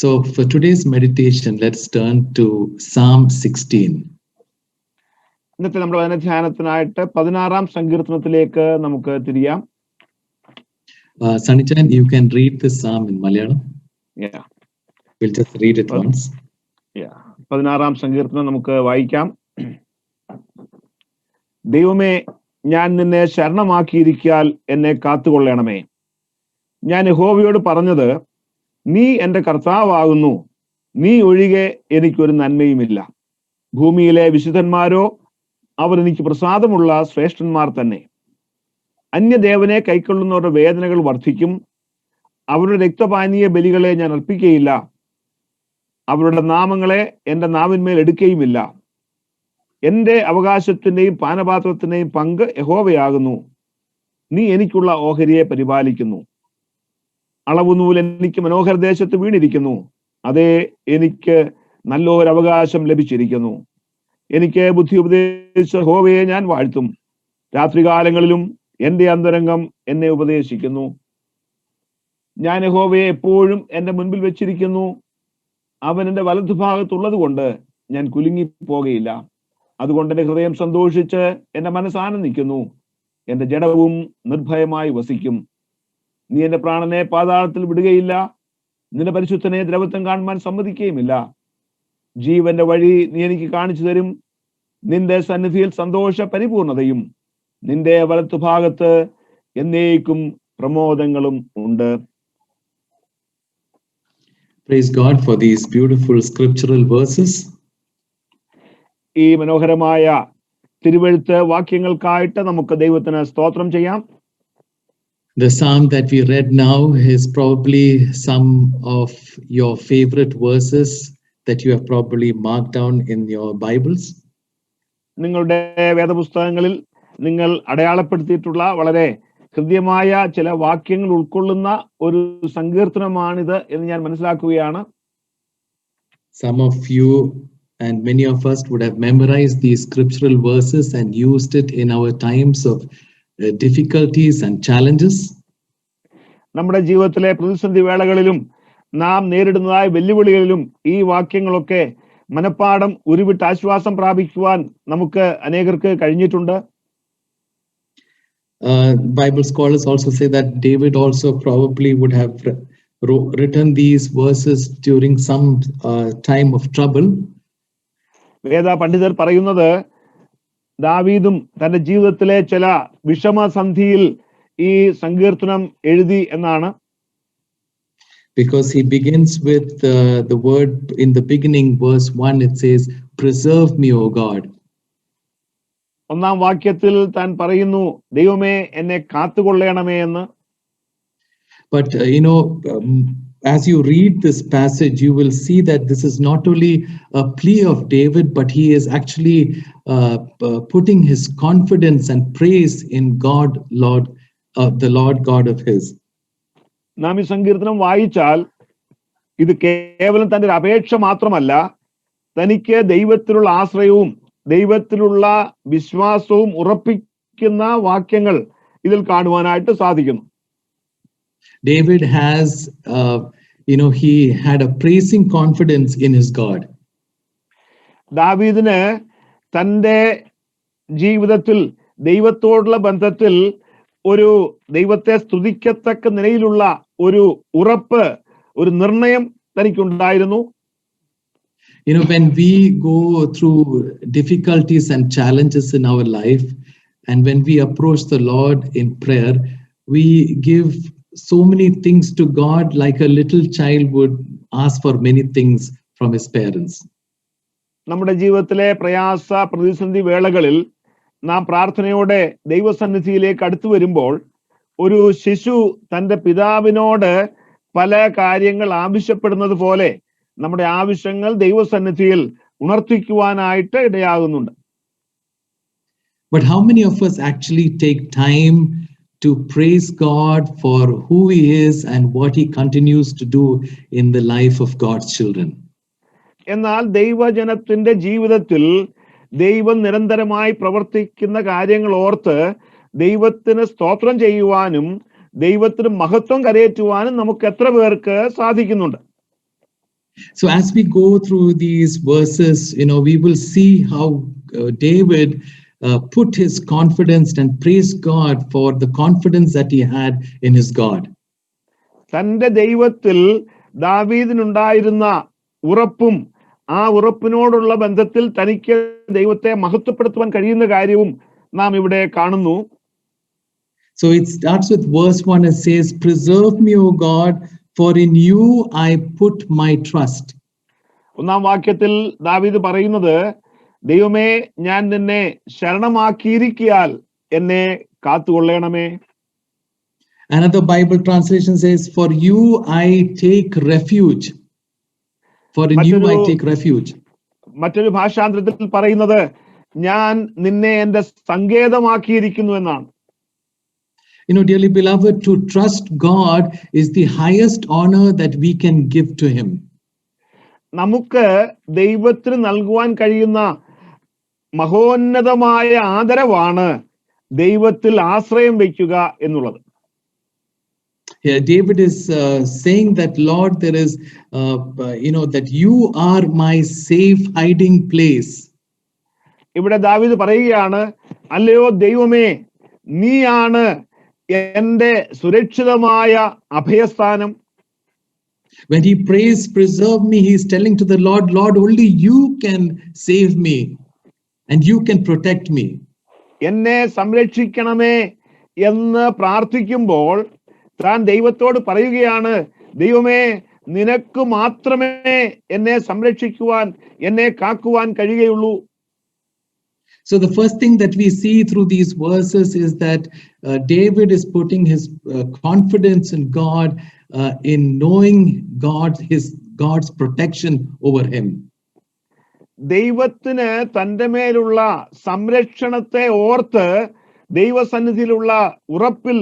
So for today's meditation, let's turn to Psalm 16. ഇന്നത്തെ നമ്മുടെ ധ്യാനത്തിനായിട്ട് 16-ാം സങ്കീർത്തനത്തിലേക്ക് നമുക്ക് തിരിയാം. Sanichan, you can read this psalm in Malayalam. Yeah. We'll just read it once. Yeah. 16-ാം സങ്കീർത്തനം നമുക്ക് വായിക്കാം. ദൈവമേ, ഞാൻ നിന്നെ ശരണമാക്കിയിരിക്കാൽ എന്നെ കാത്തുകൊള്ളണമേ. ഞാൻ യഹോവയോട് പറഞ്ഞത്, നീ എൻ്റെ കർത്താവാകുന്നു, നീ ഒഴികെ എനിക്കൊരു നന്മയുമില്ല. ഭൂമിയിലെ വിശുദ്ധന്മാരോ അവർ എനിക്ക് പ്രസാദമുള്ള ശ്രേഷ്ഠന്മാർ തന്നെ. അന്യദേവനെ കൈക്കൊള്ളുന്നവരുടെ വേദനകൾ വർദ്ധിക്കും. അവരുടെ രക്തപാനീയ ബലികളെ ഞാൻ അർപ്പിക്കുകയില്ല. അവരുടെ നാമങ്ങളെ എൻ്റെ നാവിന്മേൽ എടുക്കുകയുമില്ല. എൻ്റെ അവകാശത്തിൻ്റെയും പാനപാത്രത്തിൻ്റെയും പങ്ക് യഹോവയാകുന്നു. നീ എനിക്കുള്ള ഓഹരിയെ പരിപാലിക്കുന്നു. അളവുനൂൽ എനിക്ക് മനോഹര ദേശത്ത് വീണിരിക്കുന്നു. അതേ, എനിക്ക് നല്ലൊരു അവകാശം ലഭിച്ചിരിക്കുന്നു. എനിക്ക് ബുദ്ധി ഉപദേശിച്ച യഹോവയെ ഞാൻ വാഴ്ത്തും. രാത്രികാലങ്ങളിലും എൻ്റെ അന്തരംഗം എന്നെ ഉപദേശിക്കുന്നു. ഞാൻ യഹോവയെ എപ്പോഴും എൻ്റെ മുൻപിൽ വെച്ചിരിക്കുന്നു. അവൻ എൻ്റെ വലതുഭാഗത്തുള്ളത് കൊണ്ട് ഞാൻ കുലുങ്ങിപ്പോകയില്ല. അതുകൊണ്ട് എൻ്റെ ഹൃദയം സന്തോഷിച്ച് എൻ്റെ മനസ്സ് ആനന്ദിക്കുന്നു. എൻ്റെ ജഡവും നിർഭയമായി വസിക്കും. നീ എൻ്റെ പ്രാണനെ പാതാളത്തിൽ വിടുകയില്ല. നിന്റെ പരിശുദ്ധനെ ദ്രവത്വം കാണുവാൻ സമ്മതിക്കുകയുമില്ല. ജീവന്റെ വഴി നീ എനിക്ക് കാണിച്ചു തരും. നിന്റെ സന്നിധിയിൽ സന്തോഷ പരിപൂർണതയും നിന്റെ വലത്തുഭാഗത്ത് എന്നേക്കും പ്രമോദങ്ങളും ഉണ്ട്. Praise God for these beautiful scriptural verses. ഈ മനോഹരമായ തിരുവെഴുത്ത് വാക്യങ്ങൾക്കായിട്ട് നമുക്ക് ദൈവത്തിന് സ്തോത്രം ചെയ്യാം. The psalm that we read now is probably some of your favorite verses that you have probably marked down in your Bibles. നിങ്ങളുടെ വേദപുസ്തകങ്ങളിൽ നിങ്ങൾ അടയാളപ്പെടുത്തിയിട്ടുള്ള വളരെ ഹൃദ്യമായ ചില വാക്യങ്ങൾ ഉൾക്കൊള്ളുന്ന ഒരു സങ്കീർത്തനമാണിത് എന്ന് ഞാൻ മനസ്സിലാക്കുകയാണ്. Some of you and many of us would have memorized these scriptural verses and used it in our times of difficulties and challenges. നമ്മുടെ ജീവിതത്തിലെ പ്രതിസന്ധി വേളകളിലും നാം നേരിടുന്നതായ വെല്ലുവിളികളിലും ഈ വാക്യങ്ങളൊക്കെ മനപ്പാഠം ഉരുവിട്ട് ആശ്വാസം പ്രാപിക്കുവാൻ നമുക്ക് അനേകർക്ക് കഴിഞ്ഞിട്ടുണ്ട്. Bible scholars also say that David also probably would have written these verses during some time of trouble. വേദ പണ്ഡിതർ പറയുന്നത് ദാവീദും തന്റെ ജീവിതത്തിലെ ചില വിഷമസന്ധിയിൽ ഈ സങ്കീർത്തനം എഴുതി എന്നാണ്. Because he begins with the word in the beginning, verse 1, it says, "Preserve me, O God." ഒന്നാം വാക്യത്തിൽ താൻ പറയുന്നു, ദൈവമേ എന്നെ കാത്തുകൊള്ളണമേ എന്ന്. But as you read this passage, you will see that this is not only a plea of David, but he is actually putting his confidence and praise in God, the Lord God of his. നാം ഈ സങ്കീർത്തനം വായിച്ചാൽ ഇത് കേവലം തന്റെ ഒരു അപേക്ഷ മാത്രമല്ല, തനിക്ക് ദൈവത്തിലുള്ള ആശ്രയവും ദൈവത്തിലുള്ള വിശ്വാസവും ഉറപ്പിക്കുന്ന വാക്യങ്ങൾ ഇതിൽ കാണുവാനായിട്ട് സാധിക്കുന്നു. David has, he had a praising confidence in his God. ദാവീദിന് തന്റെ ജീവിതത്തിൽ ദൈവത്തോടുള്ള ബന്ധത്തിൽ ഒരു ദൈവത്തെ സ്തുതിക്കത്തക്ക നിലയിലുള്ള ഒരു ഉറപ്പ്, ഒരു നിർണയം തനിക്കുണ്ടായിരുന്നു. When we go through difficulties and challenges in our life, and when we approach the Lord in prayer, we give so many things to God, like a little child would ask for many things from his parents. നമ്മുടെ ജീവിതത്തിലെ പ്രയാസ പ്രതിസന്ധി വേളകളിൽ നാം പ്രാർത്ഥനയോടെ ദൈവസന്നിധിയിലേക്ക് അടുത്തു വരുമ്പോൾ ഒരു ശിശു തന്റെ പിതാവിനോട് പല കാര്യങ്ങൾ ആവശ്യപ്പെടുന്നത് പോലെ നമ്മുടെ ആവശ്യങ്ങൾ ദൈവസന്നിധിയിൽ ഉണർത്തിക്കുവാനായിട്ട് ഇടയാകുന്നുണ്ട്. But how many of us actually take time to praise God for who he is and what he continues to do in the life of God's children? എന്നാൽ ദൈവജനത്തിന്റെ ജീവിതത്തിൽ ദൈവം നിരന്തരമായി പ്രവർത്തിക്കുന്ന കാര്യങ്ങൾ ഓർത്ത് ദൈവത്തിന് സ്തോത്രം ചെയ്യുവാനും ദൈവത്തിന് മഹത്വം കരയേറ്റുവാനും നമുക്ക് എത്ര പേർക്ക് സാധിക്കുന്നുണ്ട്? So as we go through these verses, we will see how David put his confidence and praised God for the confidence that he had in his God. തന്റെ ദൈവത്തിൽ ദാവീദിനുണ്ടായിരുന്ന ഉറപ്പും ആ ഉറപ്പിനോടുള്ള ബന്ധത്തിൽ തനിക്ക് ദൈവത്തെ മഹത്വപ്പെടുത്തുവാൻ കഴിയുന്ന കാര്യവും നാം ഇവിടെ കാണുന്നു. So it starts with verse 1 and says, "Preserve me, O God, for in you I put my trust." ഒന്നാം വാക്യത്തിൽ ദാവീദ് പറയുന്നത്, ദൈവമേ, ഞാൻ നിന്നെ ശരണമാക്കിയിരിക്കിയാൽ എന്നെ കാത്തുകൊള്ളണമേ. Another Bible translation says, "For you I take refuge." For in you I take refuge. മറ്റൊരു ഭാഷാന്തരത്തിൽ പറയുന്നത്, ഞാൻ നിന്നെ എന്റെ സങ്കേതമാക്കിയിരിക്കുന്നു എന്നാണ്. Dearly beloved, to trust God is the highest honor that we can give to him. നമുക്ക് ദൈവത്തിന് നൽകുവാൻ കഴിയുന്ന മഹോന്നതമായ ആദരവാണ് ദൈവത്തിൽ ആശ്രയം വയ്ക്കുക എന്നുള്ളത്. Here David is saying that, Lord, there is that you are my safe hiding place. ഇവിടെ ദാവീദ് പറയുകയാണ്, അല്ലയോ ദൈവമേ, നീയാണ് എന്റെ സുരക്ഷിതമായ അഭയസ്ഥാനം. When he prays, "Preserve me," he is telling to the Lord, "Lord, only you can save me and you can protect me." എന്നെ സംരക്ഷിക്കണമേ എന്ന് പ്രാർത്ഥിക്കുമ്പോൾ താൻ ദൈവത്തോട് പറയുകയാണ്, ദൈവമേ, നിനക്ക് മാത്രമേ എന്നെ സംരക്ഷിക്കുവാൻ, എന്നെ കാക്കുവാൻ കഴിയുകയുള്ളൂ. So the first thing that we see through these verses is that David is putting his confidence in God, in knowing God's protection over him. ദൈവത്തിന് തന്റെ മേലുള്ള സംരക്ഷണത്തെ ഓർത്ത് ദൈവസന്നിധിയിലുള്ള ഉറപ്പിൽ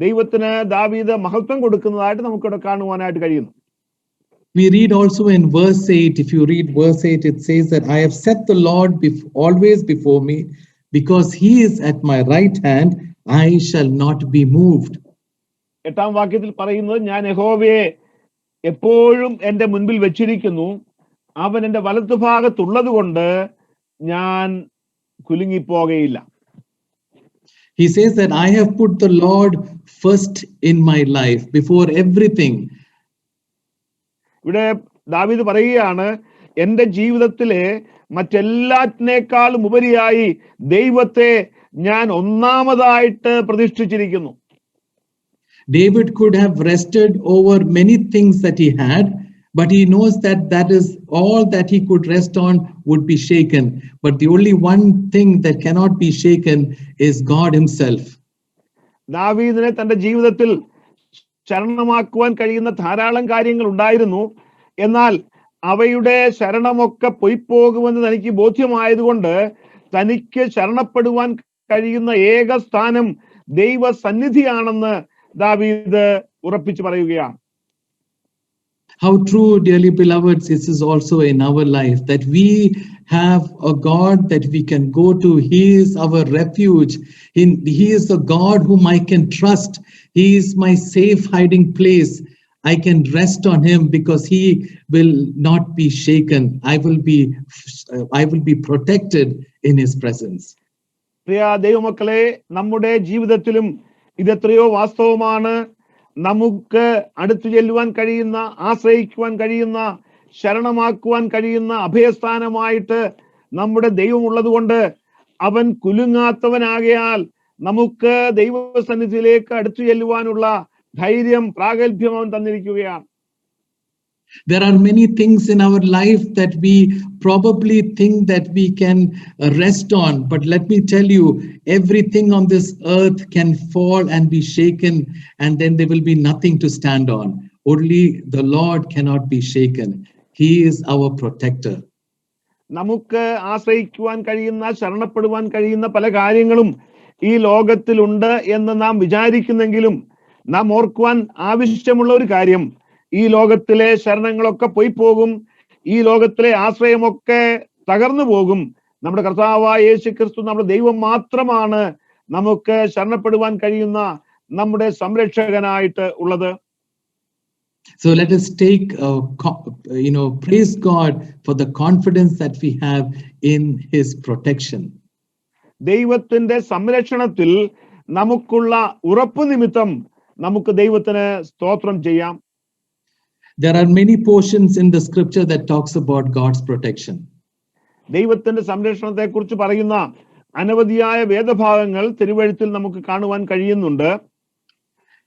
ദൈവത്തിന് ദാവീദ് മഹത്വം കൊടുക്കുന്നതായിട്ട് നമുക്കിവിടെ കാണുവാനായിട്ട് കഴിയുന്നു. We read also in verse 8, if you read verse 8, it says that I have set the Lord always before me, because he is at my right hand, I shall not be moved. എട്ടാം വാക്യത്തിൽ പറയുന്നത്, ഞാൻ യഹോവയെ എപ്പോഴും എന്റെ മുൻപിൽ വെച്ചിരിക്കുന്നു, അവൻ എന്റെ വലത്തുഭാഗത്തുള്ളത് കൊണ്ട് ഞാൻ കുലുങ്ങിപ്പോകയില്ല. He says that I have put the Lord first in my life, before everything. ഇവിടെ ദാവീദ് പറയുകയാണ്, എന്റെ ജീവിതത്തിലെ മറ്റെല്ലാറ്റിനേക്കാളും ഉപരിയായി ദൈവത്തെ ഞാൻ ഒന്നാമതായിട്ട് പ്രതിഷ്ഠിച്ചിരിക്കുന്നു. David could have rested over many things that he had, but he knows that is all that he could rest on would be shaken. But the only one thing that cannot be shaken is God himself. ദാവീദിനെ തന്റെ ജീവിതത്തിൽ ശരണമാക്കുവാൻ കഴിയുന്ന ധാരാളം കാര്യങ്ങൾ ഉണ്ടായിരുന്നു. എന്നാൽ അവയുടെ ശരണമൊക്കെ പൊയ്പോകുമെന്ന് തനിക്ക് ബോധ്യമായതുകൊണ്ട് തനിക്ക് ശരണപ്പെടുവാൻ കഴിയുന്ന ഏക സ്ഥാനം ദൈവസന്നിധിയാണെന്ന് ദാവീദ് ഉറപ്പിച്ചു പറയുകയാണ്. How true, dearly beloveds, this is also in our life, that we have a God that we can go to. He is our refuge. He is a God whom I can trust. He is my safe hiding place. I can rest on him because he will not be shaken. I will be protected in his presence. പ്രിയ ദൈവമക്കളെ, നമ്മുടെ ജീവിതത്തിലും ഇതെത്രയോ വാസ്തവമാണ്. നമുക്ക് അടുത്തു ചെല്ലുവാൻ കഴിയുന്ന, ആശ്രയിക്കുവാൻ കഴിയുന്ന, ശരണമാക്കുവാൻ കഴിയുന്ന അഭയസ്ഥാനമായിട്ട് നമ്മുടെ ദൈവം ഉള്ളതുകൊണ്ട് അവൻ കുലുങ്ങാത്തവനാകയാൽ നമുക്ക് ദൈവസന്നിധിയിലേക്ക് അടുത്തു ചെല്ലുവാനുള്ള ധൈര്യം, പ്രാഗൽഭ്യം അവൻ തന്നിരിക്കുകയാണ്. There are many things in our life that we probably think that we can rest on, but let me tell you, everything on this earth can fall and be shaken, and then there will be nothing to stand on. Only the Lord cannot be shaken. He is our protector. നമുക്ക് ആശ്രയിക്കുവാൻ കഴിയുന്ന, ശരണപ്പെടുവാൻ കഴിയുന്ന പല കാര്യങ്ങളും ഈ ലോകത്തിലുണ്ട് എന്ന് നാം വിചാരിക്കുന്നെങ്കിലും നാം ഓർക്കുവാൻ ആവശ്യമുള്ള ഒരു കാര്യം, ഈ ലോകത്തിലെ ശരണങ്ങളൊക്കെ പോയി പോകും, ഈ ലോകത്തിലെ ആശ്രയമൊക്കെ തകർന്നു പോകും. നമ്മുടെ കർത്താവായ യേശു ക്രിസ്തു നമ്മുടെ ദൈവം മാത്രമാണ് നമുക്ക് ശരണപ്പെടുവാൻ കഴിയുന്ന നമ്മുടെ സംരക്ഷകനായിട്ട് ഉള്ളത്. So let us take, praise God for the confidence that we have in His protection. ദൈവത്തിന്റെ സംരക്ഷണത്തിൽ നമുക്കുള്ള ഉറപ്പ് നിമിത്തം നമുക്ക് ദൈവത്തിന് സ്തോത്രം ചെയ്യാം. There are many portions in the scripture that talks about God's protection. ദൈവത്തിന്റെ സംരക്ഷണത്തെ കുറിച്ച് പറയുന്ന അനവധിയായ വേദഭാഗങ്ങൾ തിരുവെഴുത്തിൽ നമുക്ക് കാണുവാൻ കഴിയുന്നുണ്ട്.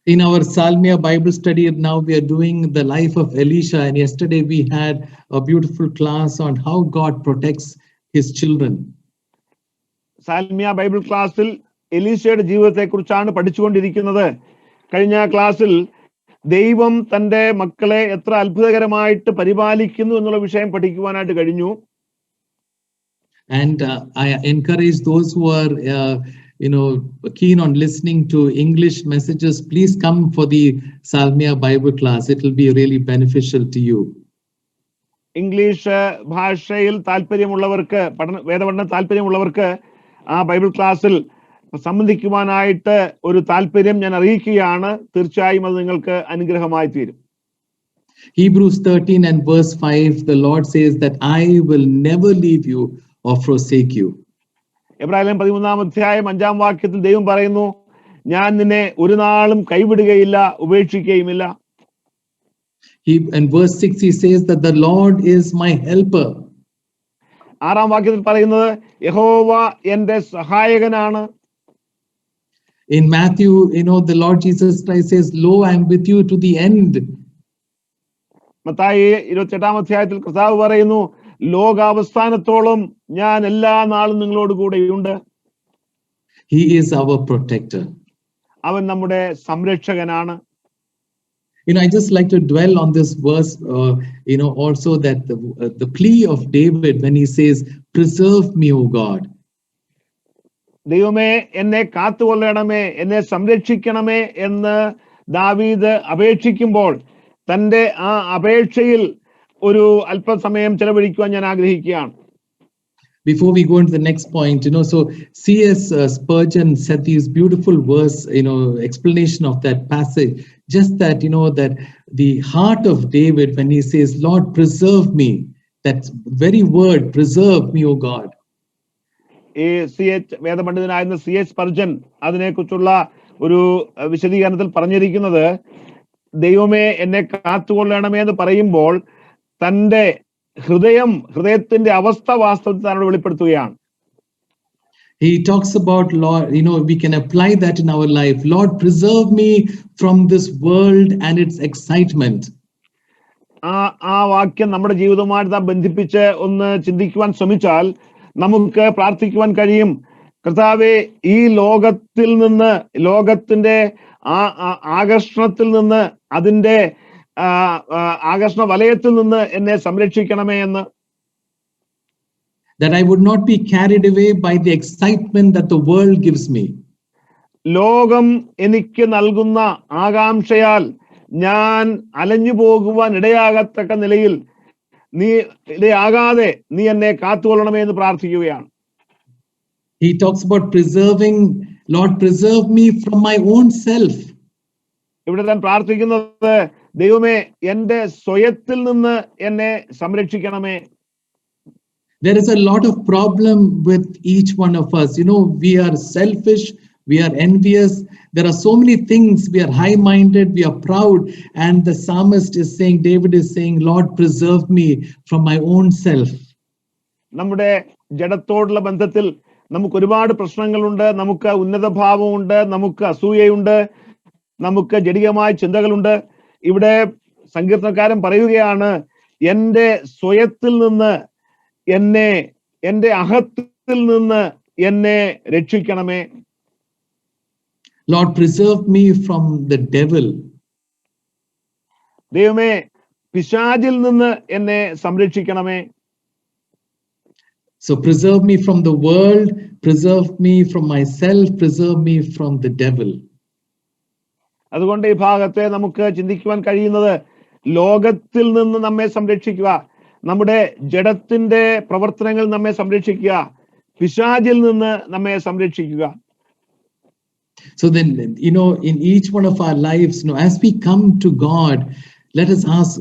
In our Salmia Bible study, now we are doing the life of Elisha, and yesterday we had a beautiful class on how God protects His children. Salmiya Bible ക്ലാസ്സിൽ എലീശയുടെ ജീവിതത്തെ കുറിച്ചാണ് പഠിച്ചുകൊണ്ടിരിക്കുന്നത്. കഴിഞ്ഞ ക്ലാസ്സിൽ ദൈവം തന്റെ മക്കളെ എത്ര അത്ഭുതകരമായിട്ട് പരിപാലിക്കുന്നു എന്നുള്ള വിഷയം പഠിക്കുവാനായിട്ട് കഴിഞ്ഞു. And I encourage those who are keen on listening to English messages, please come for the Salmia Bible class. It will be really beneficial to you. English ഭാഷയിൽ താല്പര്യമുള്ളവർക്ക് വേദപഠന താല്പര്യമുള്ളവർക്ക് ആ ബൈബിൾ ക്ലാസ്സിൽ സംബന്ധിക്കുവാനായിട്ട് ഒരു താല്പര്യം ഞാൻ അറിയിക്കുകയാണ്. തീർച്ചയായും അത് നിങ്ങൾക്ക് അനുഗ്രഹമായി തീരും. Hebrews 13 and verse 5, the Lord says that I will never leave you or forsake you. എബ്രായലേഖനം 13-ാം അധ്യായം 5-ാം വാക്യത്തിൽ ദൈവം പറയുന്നു, ഞാൻ നിന്നെ ഒരു നാളും കൈവിടുകയില്ല, ഉപേക്ഷിക്കുകയുമില്ല. In verse 6 he says that the Lord is my helper. 6-ാം വാക്യത്തിൽ പറയുന്നത് യഹോവ എന്റെ സഹായകനാണ്. In Matthew, the Lord Jesus Christ says, lo, I am with you to the end. Mathai 28-ാം അധ്യായത്തിൽ കർത്താവ് പറയുന്നു, ലോകാവസാനത്തോളം ഞാൻ എല്ലാ നാളും നിങ്ങളോട് കൂടെയുണ്ട്. He is our protector. അവൻ നമ്മുടെ സംരക്ഷകനാണ്. I just like to dwell on this verse, also that the plea of David when he says, preserve me, O God. ദൈവമേ എന്നെ കാത്തുകൊള്ളണമേ, എന്നെ സംരക്ഷിക്കണമേ എന്ന് ദാവീദ് അപേക്ഷിക്കുമ്പോൾ തന്റെ ആ അപേക്ഷയിൽ ഒരു അല്പസമയം ചെലവഴിക്കുവാൻ ഞാൻ ആഗ്രഹിക്കുകയാണ്. Before we go into the next point, so C.S. Spurgeon said these beautiful verse, explanation of that passage, just that, that the heart of David when he says, Lord, preserve me, that very word, preserve me, O God. ഈ വേദപണ്ഡിതനായിരുന്ന C.S. Spurgeon അതിനെക്കുറിച്ചുള്ള ഒരു വിശദീകരണത്തിൽ പറഞ്ഞിരിക്കുന്നത്, ദൈവമേ എന്നെ കാത്തുകൊള്ളണമേ എന്ന് പറയുമ്പോൾ തന്റെ ഹൃദയത്തിന്റെ അവസ്ഥ വാസ്തവത്തിൽ താനോട് വെളിപ്പെടുത്തുകയാണ്. He talks about, Lord, we can apply that in our life. Lord, preserve me from this world and its excitement. ആ വാക്യം നമ്മുടെ ജീവിതവുമായിട്ട് ബന്ധിപ്പിച്ച് ഒന്ന് ചിന്തിക്കുവാൻ ശ്രമിച്ചാൽ നമുക്ക് പ്രാർത്ഥിക്കുവാൻ കഴിയും. കർത്താവേ, ഈ ലോകത്തിൽ നിന്ന്, ലോകത്തിന്റെ ആകർഷണത്തിൽ നിന്ന്, അതിന്റെ ആകർഷണ വലയത്തിൽ നിന്ന് എന്നെ സംരക്ഷിക്കണമേ എന്ന്. That I would not be carried away by the excitement that the world gives me. ലോകം എനിക്ക് നൽകുന്ന ആകാംക്ഷയാൽ ഞാൻ അലഞ്ഞു പോകുവാൻ ഇടയാകത്തക്ക നിലയിൽ ഇടയാകാതെ നീ എന്നെ കാത്തുകൊള്ളണമേ എന്ന് പ്രാർത്ഥിക്കുകയാണ്. He talks about preserving, Lord, preserve me from my own self. ഇവിടെ താൻ പ്രാർത്ഥിക്കുന്നത്, ദൈവമേ എന്റെ സ്വയത്തിൽ നിന്ന് എന്നെ സംരക്ഷിക്കണമേ. There is a lot of problem with each one of us. We are selfish, we are envious. There are so many things. We are high-minded, we are proud. And the psalmist is saying, David is saying, Lord, preserve me from my own self. നമ്മുടെ ജഡത്തോടുള്ള ബന്ധത്തിൽ നമുക്ക് ഒരുപാട് പ്രശ്നങ്ങളുണ്ട്. നമുക്ക് ഉന്നത ഭാവമുണ്ട്, നമുക്ക് അസൂയയുണ്ട്, നമുക്ക് ജഡികമായ ചിന്തകളുണ്ട്. ഇവിടെ സങ്കീർത്തനക്കാരൻ പറയുകയാണ്, എന്റെ സ്വയത്തിൽ നിന്ന് എന്നെ, എന്റെ അഹത്തിൽ നിന്ന് എന്നെ രക്ഷിക്കണമേ. Lord, preserve me from the devil. ദൈവമേ, പിശാചിൽ നിന്ന് എന്നെ സംരക്ഷിക്കണമേ. So preserve me from the world, preserve me from myself, preserve me from the devil. അതുകൊണ്ട് ഈ ഭാഗത്തെ നമുക്ക് ചിന്തിക്കുവാൻ കഴിയുന്നത്, ലോകത്തിൽ നിന്ന് നമ്മെ സംരക്ഷിക്കുക, നമ്മുടെ ജഡത്തിന്റെ പ്രവർത്തനങ്ങൾ നമ്മെ സംരക്ഷിക്കുക, പിശാചിൽ നിന്ന് നമ്മെ സംരക്ഷിക്കുക. So then, in each one of our lives, as we come to God, let us ask,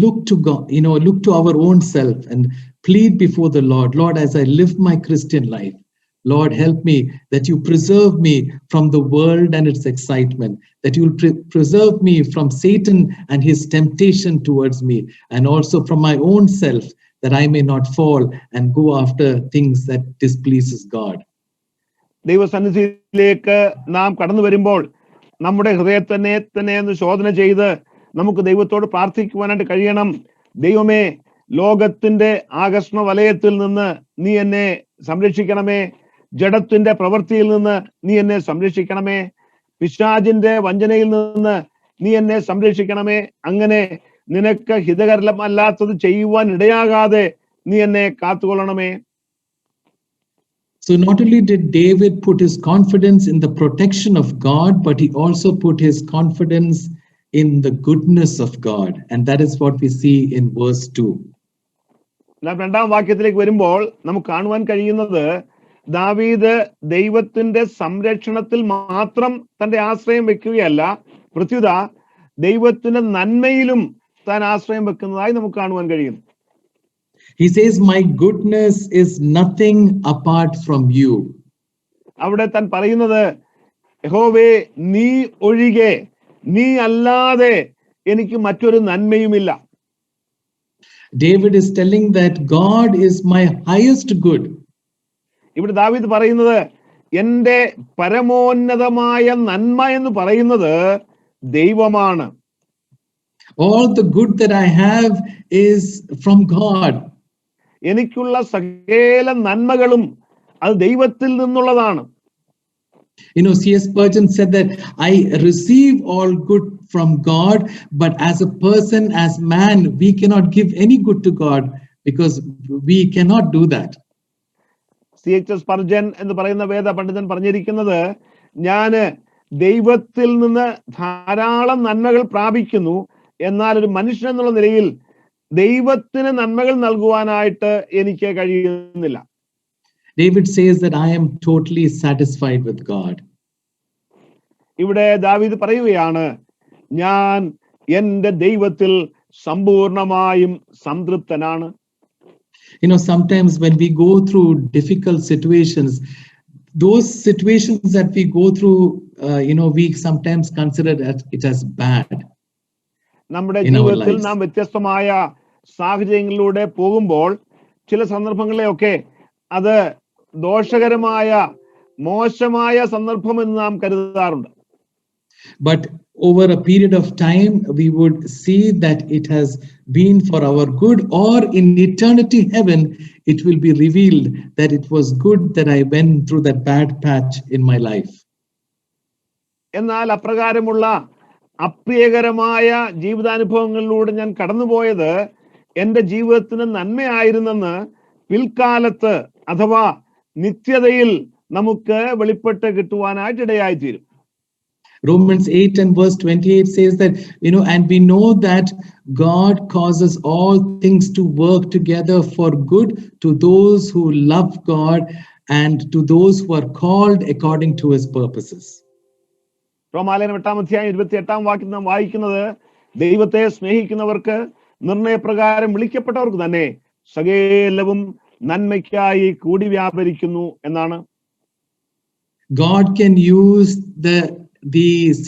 look to God, look to our own self and plead before the Lord. Lord, as I live my Christian life, Lord, help me that you preserve me from the world and its excitement, that you will preserve me from Satan and his temptation towards me, and also from my own self, that I may not fall and go after things that displeases God. ദൈവസന്നിധിയിലേക്ക് നാം കടന്നു വരുമ്പോൾ നമ്മുടെ ഹൃദയത്തിനെ തന്നെ ഒന്ന് ശോധന ചെയ്ത് നമുക്ക് ദൈവത്തോട് പ്രാർത്ഥിക്കുവാനായിട്ട് കഴിയണം. ദൈവമേ, ലോകത്തിന്റെ ആകർഷണ വലയത്തിൽ നിന്ന് നീ എന്നെ സംരക്ഷിക്കണമേ. ജഡത്തിന്റെ പ്രവൃത്തിയിൽ നിന്ന് നീ എന്നെ സംരക്ഷിക്കണമേ. പിശാചിന്റെ വഞ്ചനയിൽ നിന്ന് നീ എന്നെ സംരക്ഷിക്കണമേ. അങ്ങനെ നിനക്ക് ഹിതകരമല്ലാത്തത് ചെയ്യുവാൻ ഇടയാകാതെ നീ എന്നെ കാത്തുകൊള്ളണമേ. So not only did David put his confidence in the protection of God, but he also put his confidence in the goodness of God. And that is what we see in verse 2. രണ്ടാം വാക്യത്തിലേക്ക് വരുമ്പോൾ നമുക്ക് കാണുവാൻ കഴിയുന്നത് ദാവീദ് ദൈവത്തിന്റെ സംരക്ഷണത്തിൽ മാത്രം തന്റെ ആശ്രയം വെക്കുകയല്ല, പ്രത്യുത ദൈവത്തിന്റെ നന്മയിലും താൻ ആശ്രയം വെക്കുന്നതായി നമുക്ക് കാണുവാൻ കഴിയും. He says, my goodness is nothing apart from you. അവിടെ താൻ പറയുന്നത്, യഹോവേ, നീ ഒഴികെ, നീ അല്ലാതെ എനിക്ക് മറ്റൊരു നന്മയുമില്ല. David is telling that God is my highest good. ഇവിടെ ദാവീദ് പറയുന്നത്, എന്റെ പരമോന്നതമായ നന്മ എന്ന് പറയുന്നത് ദൈവമാണ്. All the good that I have is from God. എനിക്കുള്ള സകല നന്മകളും അത് ദൈവത്തിൽ നിന്നുള്ളതാണ്. C.S. Spurgeon said that I receive all good from God, but as a person, as man, we cannot give any good to God because we cannot do that. C.H. Spurgeon എന്ന് പറയുന്ന വേദ പണ്ഡിതൻ പറഞ്ഞിരിക്കുന്നത്, ഞാന് ദൈവത്തിൽ നിന്ന് ധാരാളം നന്മകൾ പ്രാപിക്കുന്നു, എന്നാൽ ഒരു മനുഷ്യൻ എന്നുള്ള നിലയിൽ ദൈവത്തിന് നന്മകൾ നൽകുവാനായിട്ട് എനിക്ക് കഴിയുന്നില്ല. David says that I am totally satisfied with God. ഇവിടെ ദാവീദ് പറയുകയാണ്, ഞാൻ എൻ്റെ ദൈവത്തിൽ സമ്പൂർണമായും സംതൃപ്തനാണ്. Sometimes when we go through difficult situations, those situations that we go through, we sometimes consider it as bad. നമ്മുടെ ജീവിതത്തിൽ നാം വ്യത്യസ്തമായ സാഹചര്യങ്ങളിലൂടെ പോകുമ്പോൾ ചില സന്ദർഭങ്ങളിലൊക്കെ അത് ദോഷകരമായ, മോശമായ സന്ദർഭം എന്ന് നാം കരുതാറുണ്ട്. But over a period of time, we would see that it has been for our good, or in eternity heaven, it will be revealed that it was good that I went through that bad patch in my life. എന്നാൽ അപ്രകാരമുള്ള അപ്രിയകരമായ ജീവിതാനുഭവങ്ങളിലൂടെ ഞാൻ കടന്നുപോയത് എൻ്റെ ജീവിതത്തിന് നന്മയായിരുന്നെന്ന് പിൽക്കാലത്ത് അഥവാ നിത്യതയിൽ നമുക്ക് വെളിപ്പെട്ട് കിട്ടുവാനായിട്ട് ഇടയായിത്തീരും. Romans 8 and verse 28 says that, and we know that God causes all things to work together for good to those who love God and to those who are called according to his purposes. റോമാലേഖനം 8-ാം അധ്യായം 28-ാം വാക്യം നാം വായിക്കുന്നത്, ദൈവത്തെ സ്നേഹിക്കുന്നവർക്ക് നിർണയപ്രകാരം വിളിക്കപ്പെട്ടവർക്ക് തന്നെ സകലവും നന്മയ്ക്കായി കൂടി വ്യാപരിക്കുന്നു എന്നാണ്. God can use the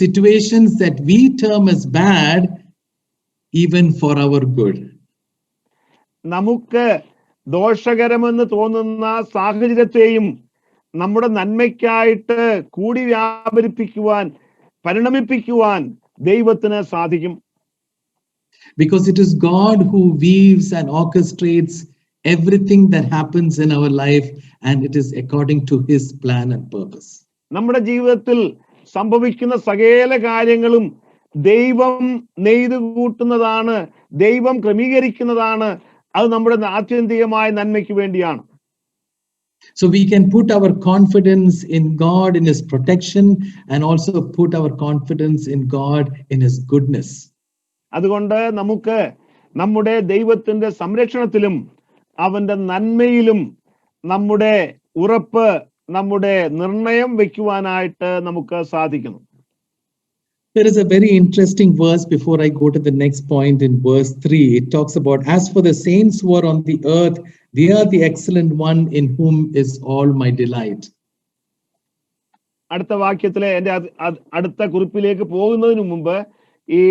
situations that we term as bad even for our good. നമുക്ക് ദോഷകരമെന്ന് തോന്നുന്ന സാഹചര്യത്തെയും നമ്മുടെ നന്മയ്ക്കായിട്ട് കൂടി വ്യാപരിപ്പിക്കുവാൻ, പരിണമിപ്പിക്കുവാൻ ദൈവത്തിന് സാധിക്കും. Because it is God who weaves and orchestrates everything that happens in our life, and it is according to his plan and purpose. നമ്മുടെ ജീവിതത്തിൽ സംഭവിക്കുന്ന സകല കാര്യങ്ങളും ദൈവം നെയ്തു കൂട്ടുന്നതാണ്, ദൈവം ക്രമീകരിക്കുന്നതാണ്. അത് നമ്മുടെ ആത്യന്തികമായ നന്മയ്ക്ക് വേണ്ടിയാണ്. So we can put our confidence in God, in his protection, and also put our confidence in God, in his goodness. അതുകൊണ്ട് നമുക്ക് നമ്മുടെ ദൈവത്തിന്റെ സംരക്ഷണത്തിലും അവന്റെ നന്മയിലും നമ്മുടെ ഉറപ്പ്, നമ്മുടെ നിർണയം വെക്കുവാനായിട്ട് നമുക്ക് സാധിക്കുന്നു. There is a very interesting verse before I go to the next point in verse 3. It talks about, as for the saints who are on the earth, they are the excellent one in whom is all my delight. അടുത്ത വാക്യത്തിലെ എൻ്റെ അടുത്ത കുറിപ്പിലേക്ക് പോകുന്നതിന് മുമ്പ് ഈ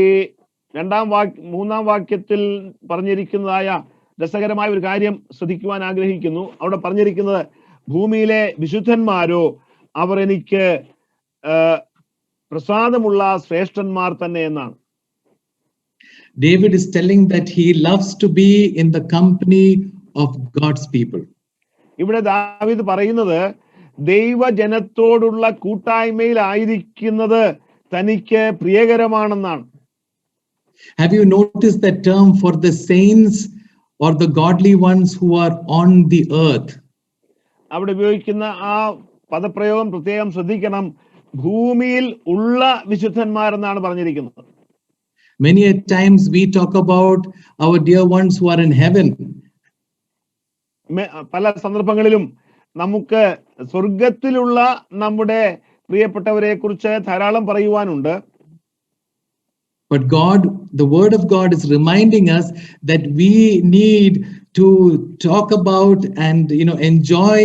മൂന്നാം വാക്യത്തിൽ പറഞ്ഞിരിക്കുന്നതായ രസകരമായ ഒരു കാര്യം ശ്രദ്ധിക്കുവാൻ ആഗ്രഹിക്കുന്നു. അവിടെ പറഞ്ഞിരിക്കുന്നത് ഭൂമിയിലെ വിശുദ്ധന്മാരോ അവർ എനിക്ക് പ്രസാദമുള്ള ശ്രേഷ്ഠന്മാർ തന്നെ എന്നാണ്. David is telling that he loves to be in the company of God's people. ഇവിടെ ദാവീദ് പറയുന്നത് ദൈവജനത്തോടുള്ള കൂട്ടായ്മയിൽ ആയിരിക്കുന്നത് തനിക്ക് പ്രിയകരമാണെന്നാണ്. Have you noticed that term for the saints or the godly ones who are on the earth? അവിടെ ഉപയോഗിക്കുന്ന ആ പദപ്രയോഗം പ്രത്യേകം ശ്രദ്ധിക്കണം. ഭൂമിയിൽ ഉള്ള വിശുദ്ധന്മാരെന്നാണ് പറഞ്ഞിരിക്കുന്നത്. Many a times we talk about our dear ones who are in heaven. പല സന്ദർഭങ്ങളിലും നമുക്ക് സ്വർഗത്തിലുള്ള നമ്മുടെ പ്രിയപ്പെട്ടവരെ കുറിച്ച് ധാരാളം പറയുവാനുണ്ട്. But God, the word of God is reminding us that we need to talk about and enjoy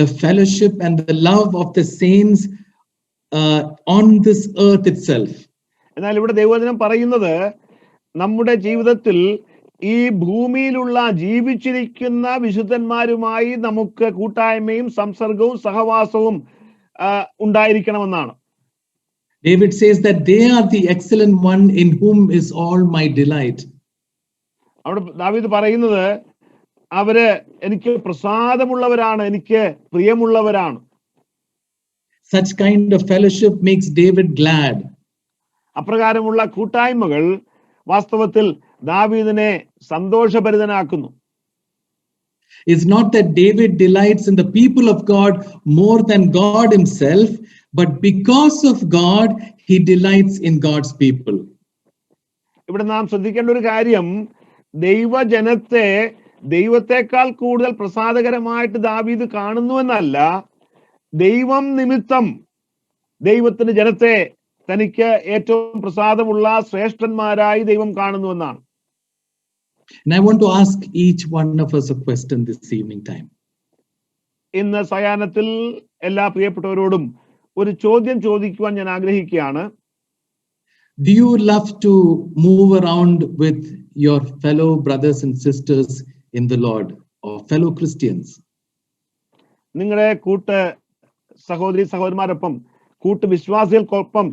the fellowship and the love of the saints on this earth itself. എന്നാൽ ഇവിടെ ദൈവവചനം പറയുന്നത് നമ്മുടെ ജീവിതത്തിൽ ഈ ഭൂമിയിലുള്ള ജീവിച്ചിരിക്കുന്ന വിശുദ്ധന്മാരുമായി നമുക്ക് കൂട്ടായ്മയും സംസർഗവും സഹവാസവും ഉണ്ടായിരിക്കണമെന്നാണ്. David says that they are the excellent one in whom is all my delight. അവിടെ ദാവീദ് പറയുന്നത് അവര് എനിക്ക് പ്രസാദമുള്ളവരാണ്, എനിക്ക് പ്രിയമുള്ളവരാണ്. Such kind of fellowship makes David glad. അപ്രകാരമുള്ള കൂട്ടായ്മകൾ വാസ്തവത്തിൽ ദാവീദിനെ സന്തോഷഭരിതനാക്കുന്നു. It's not that David delights in the people of God more than God himself, but because of God, he delights in God's people. ഇവിടെ നാം ശ്രദ്ധിക്കേണ്ട ഒരു കാര്യം, ദൈവജനത്തെ ദൈവത്തെക്കാൾ കൂടുതൽ പ്രസാദകരമായിട്ട് ദാവീദ് കാണുന്നുവെന്നല്ല, ദൈവം നിമിത്തം ദൈവത്തിന്റെ ജനത്തെ തനിക്ക് ഏറ്റവും പ്രസാദമുള്ള ശ്രേഷ്ഠന്മാരായി ദൈവം കാണുന്നുവെന്നാണ്. And I want to ask each one of us a question this evening time. ഇന്ന് സയാനത്തിൽ എല്ലാ പ്രിയപ്പെട്ടവരോടും ഒരു ചോദ്യം ചോദിക്കുവാൻ ഞാൻ ആഗ്രഹിക്കുകയാണ്. Do you love to move around with your fellow brothers and sisters in the Lord or fellow Christians? നിങ്ങളുടെ കൂട്ട് സഹോദരി സഹോദരന്മാരൊപ്പം കൂട്ട് വിശ്വാസികൾക്കൊപ്പം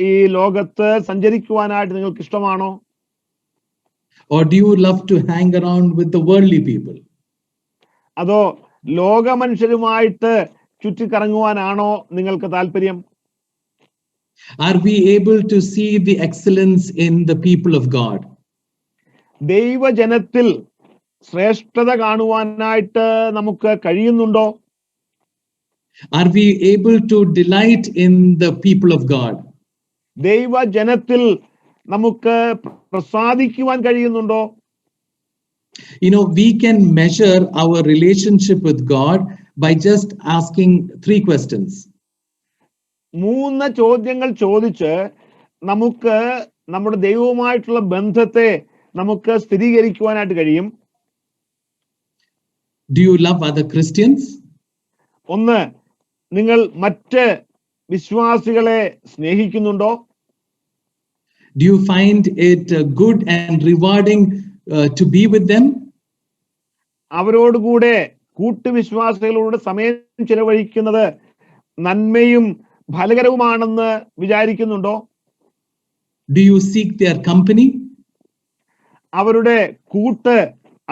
ഈ ലോകത്ത് സഞ്ചരിക്കുവാനായിട്ട് നിങ്ങൾക്ക് ഇഷ്ടമാണോ? Or do you love to hang around with the worldly people? അതോ ലോക മനുഷ്യരുമായിട്ട് ചുറ്റിക്കറങ്ങുവാനാണോ നിങ്ങൾക്ക് താല്പര്യം? Are we able to see the excellence in the people of God? ദൈവജനത്തിൽ ശ്രേഷ്ഠത കാണുവാനായിട്ട് നമുക്ക് കഴിയുന്നുണ്ടോ? Are we able to delight in the people of God? ദൈവജനത്തിൽ നമുക്ക് പ്രസാദിക്കുവാൻ കഴിയുന്നുണ്ടോ? We can measure our relationship with God by just asking 3 questions. 3 ചോദ്യങ്ങൾ ചോദിച്ച് നമുക്ക് നമ്മുടെ ദൈവവുമായിട്ടുള്ള ബന്ധത്തെ നമുക്ക് സ്ഥിരീകരിക്കുവാനായിട്ട് കഴിയും. Do you love other Christians? 1, നിങ്ങൾ മറ്റ് വിശ്വാസികളെ സ്നേഹിക്കുന്നുണ്ടോ? Do you find it good and rewarding to be with them? അവരോടുകൂടെ കൂട്ടുവിശ്വാസികളോട് സമയം ചിലവഴിക്കുന്നത് നന്മയും ഫലകരവുമാണെന്ന് വിചാരിക്കുന്നുണ്ടോ? Do you seek their company?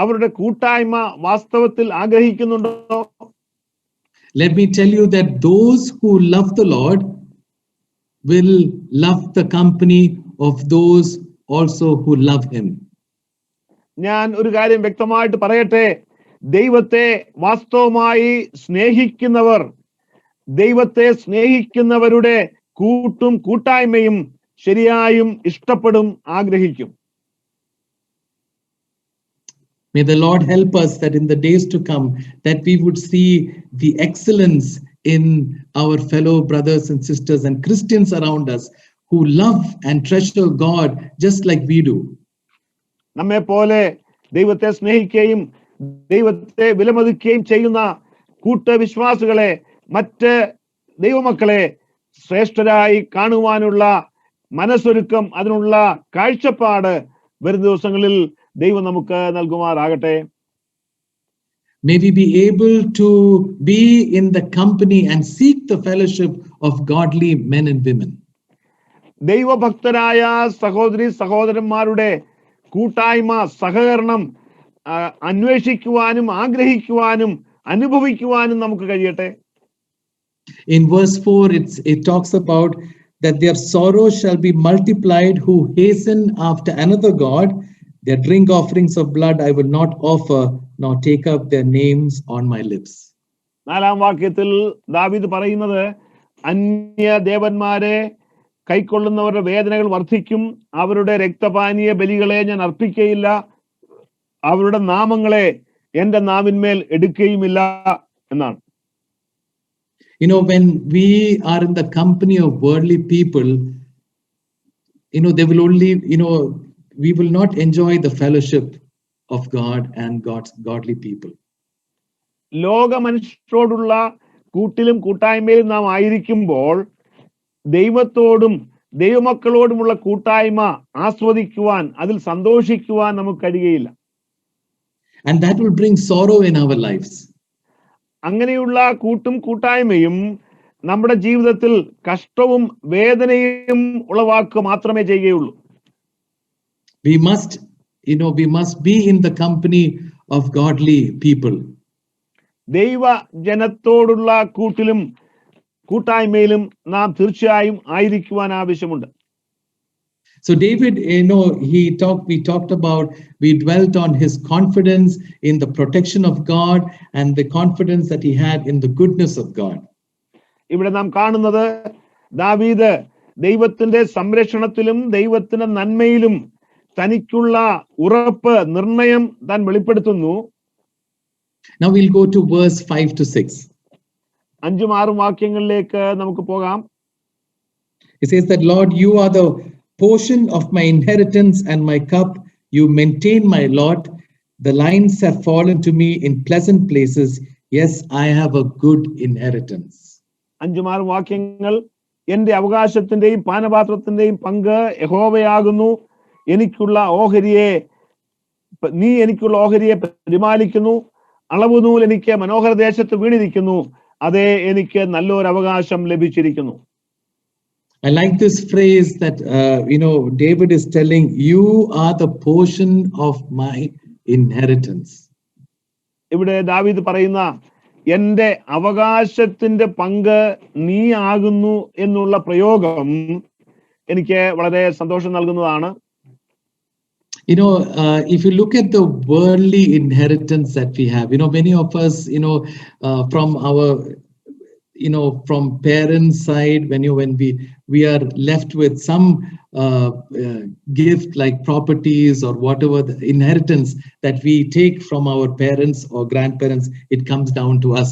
അവരുടെ കൂട്ടായ്മ വാസ്തവത്തിൽ ആഗ്രഹിക്കുന്നുണ്ടോ? Let me tell you that those who love the Lord will love the company of those also who love him. ഞാൻ ഒരു കാര്യം വ്യക്തമായിട്ട് പറയട്ടെ, ദൈവത്തെ വാസ്തവമായി സ്നേഹിക്കുന്നവർ ദൈവത്തെ സ്നേഹിക്കുന്നവരുടെ കൂട്ടും കൂട്ടായ്മയും ശരിയായും ഇഷ്ടപ്പെടും, ആഗ്രഹിക്കും. May the Lord help us that in the days to come that we would see the excellence in our fellow brothers and sisters and Christians around us who love and treasure God just like we do. നമ്മെ പോലെ ദൈവത്തെ സ്നേഹിക്കുകയും ദൈവത്തെ വിലമതിക്കുകയും ചെയ്യുന്ന കൂട്ടവിശ്വാസികളെ, മറ്റ് ദൈവമക്കളെ ശ്രേഷ്ഠരായി കാണുവാനുള്ള മനസ്സൊരുക്കം, അതിനുള്ള കാഴ്ചപ്പാട് വരും ദിവസങ്ങളിൽ ദൈവം നമുക്ക് നൽകുമാറാകട്ടെ. May we be able to be in the company and seek the fellowship of godly men and women. ദൈവഭക്തരായ സഹോദരി സഹോദരന്മാരുടെ കൂട്ടായ്മ, സഹകരണം അന്വേഷിക്കുവാനും ആഗ്രഹിക്കുവാനും അനുഭവിക്കുവാനും നമുക്ക് കഴിയട്ടെ. In verse 4, it talks about that their sorrow shall be multiplied who hasten after another god. Their drink offerings of blood I will not offer, nor take up their names on my lips. 4-ാം വാക്യത്തിൽ ദാവീദ് പറയുന്നത്, അന്യ ദേവന്മാരെ കൈക്കൊള്ളുന്നവരുടെ വേദനകൾ വർദ്ധിക്കും, അവരുടെ രക്തപാനീയ ബലികളെ ഞാൻ അർപ്പിക്കുകയില്ല, അവരുടെ നാമങ്ങളെ എന്റെ നാവിന്മേൽ എടുക്കുകയുമില്ല എന്നാണ്. When we are in the company of worldly people, they will only, we will not enjoy the fellowship of God and God's godly people. ലോക മനുഷ്യരോടുള്ള കൂട്ടിലും കൂട്ടായ്മയിലും നാം ആയിരിക്കുമ്പോൾ ദൈവത്തോടും ദൈവമക്കളോടുമുള്ള കൂട്ടായ്മ ആസ്വദിക്കുവാൻ, അതിൽ സന്തോഷിക്കുവാൻ നമുക്ക് കഴിയുകയില്ല. And that will bring sorrow in our lives. അങ്ങനെയുള്ള കൂട്ടും കൂട്ടായ്മയും നമ്മുടെ ജീവിതത്തിൽ കഷ്ടവും വേദനയും ഉളവാക്കുക മാത്രമേ ചെയ്യുകയുള്ളൂ. We must be in the company of godly people. ദൈവ ജനത്തോടുള്ള കൂട്ടിലും കൂട്ടായ്മയിലും നാം തീർച്ചയായും ആയിരിക്കുവാൻ ആവശ്യമുണ്ട്. So David, we dwelt on his confidence in the protection of God and the confidence that he had in the goodness of God. ഇവിടെ നാം കാണുന്നത് ദാവീദ് ദൈവത്തിന്റെ സംരക്ഷണത്തിലും ദൈവത്തിന്റെ നന്മയിലും തനിക്കുള്ള ഉറപ്പ്, നിർണയം താൻ വെളിപ്പെടുത്തുന്നു. Now we'll go to verse 5 to 6. 5-6 വാക്യങ്ങളിലേക്ക് നമുക്ക് പോകാം. It says that, Lord, you are the portion of my inheritance and my cup. You maintain my lot. The lines have fallen to me in pleasant places. Yes, I have a good inheritance. 5-6 വാക്യങ്ങൾ. എന്റെ അവകാശത്തിന്റെയും പാനപാത്രത്തിന്റെയും പങ്ക് യഹോവയാകുന്നു. നീ എനിക്കുള്ള ഓഹരിയെ പരിപാലിക്കുന്നു. അളവുനൂൽ എനിക്ക് മനോഹര ദേശത്ത് വീണിരിക്കുന്നു. അതേ, എനിക്ക് നല്ലൊരു അവകാശം ലഭിച്ചിരിക്കുന്നു. I like this phrase that, David is telling, you are the portion of my inheritance. ഇവിടെ ദാവീദ് പറയുന്ന എന്റെ അവകാശത്തിന്റെ പങ്ക് നീ ആകുന്നു എന്നുള്ള പ്രയോഗം എനിക്ക് വളരെ സന്തോഷം നൽകുന്നതാണ്. If you look at the worldly inheritance that we have, many of us, from our, from parents' side, when we are left with some gift like properties or whatever the inheritance that we take from our parents or grandparents, it comes down to us.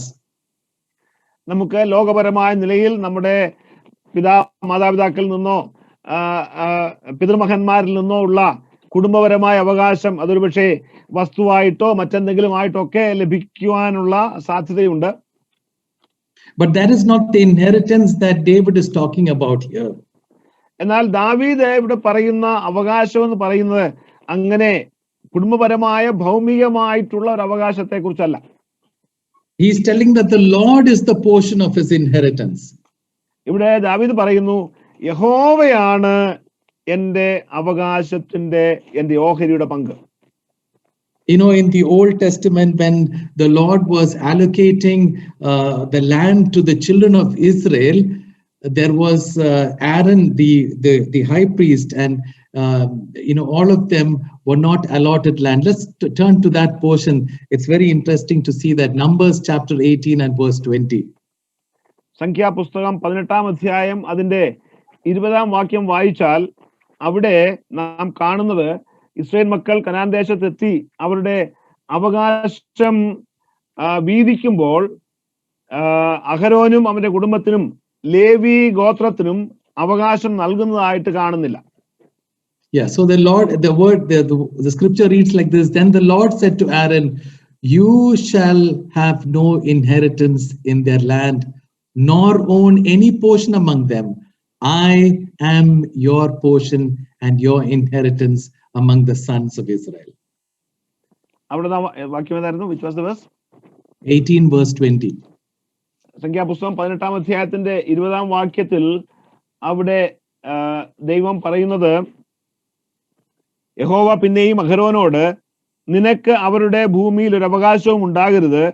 നമുക്ക് ലോകപരമായ നിലയിൽ നമ്മുടെ മാതാപിതാക്കളിൽ നിന്നോ പിതൃമഹന്മാരിൽ നിന്നോ ഉള്ള കുടുംബപരമായ അവകാശം അതൊരു പക്ഷേ വസ്തുവായിട്ടോ മറ്റെന്തെങ്കിലും ആയിട്ടോ ഒക്കെ ലഭിക്കുവാനുള്ള സാധ്യതയുണ്ട്. But that is not the inheritance that David is talking about here. എന്നാൽ ദാവീദ് ഇവിടെ പറയുന്ന അവകാശം എന്ന് പറയുന്നത് അങ്ങനെ കുടുംബപരമായ ഭൗമികമായിട്ടുള്ള ഒരു അവകാശത്തെ കുറിച്ചല്ല. He is telling that the Lord is the portion of his inheritance. ഇവിടെ ദാവീദ് പറയുന്നു, യഹോവയാണ് എന്റെ അവകാശത്തിന്റെ, എന്റെ ഓഹരിയുടെ പങ്ക്. In the Old Testament, when the Lord was allocating the land to the children of Israel, there was Aaron, the high priest, and all of them were not allotted land. Let's turn to that portion. It's very interesting to see that. Numbers chapter 18 and verse 20. സംഖ്യാപുസ്തകം 18-ാം അധ്യായം അതിന്റെ 20-ാം വാക്യം വായിച്ചാൽ അവിടെ നാം കാണുന്നത്, Israel മക്കൾ Canaan ദേശത്തെത്തി അവരുടെ അവകാശം വീതിക്കുമ്പോൾ അഹരോനും അവന്റെ കുടുംബത്തിനും ലേവി ഗോത്രത്തിനും അവകാശം നൽകുന്നതായിട്ട് കാണുന്നില്ല. Yeah, so the Lord, the scripture reads like this. Then the Lord said to Aaron, "You shall have no inheritance in their land, nor own any portion among them. I am your portion and your inheritance among the sons of Israel." അവിടെ വാക്യം ഏതായിരുന്നു? Which was the verse? 18 verse 20. സംഖ്യാപുസ്തകം 18-ാം അധ്യായത്തിന്റെ 20-ാം വാക്യത്തിൽ അവിടെ ദൈവം പറയുന്നത്, യഹോവ പിന്നെയും അഹരോനോട്, നിനക്ക് അവരുടെ ഭൂമിയിൽ ഒരു അവകാശവും ഉണ്ടാകരുത്,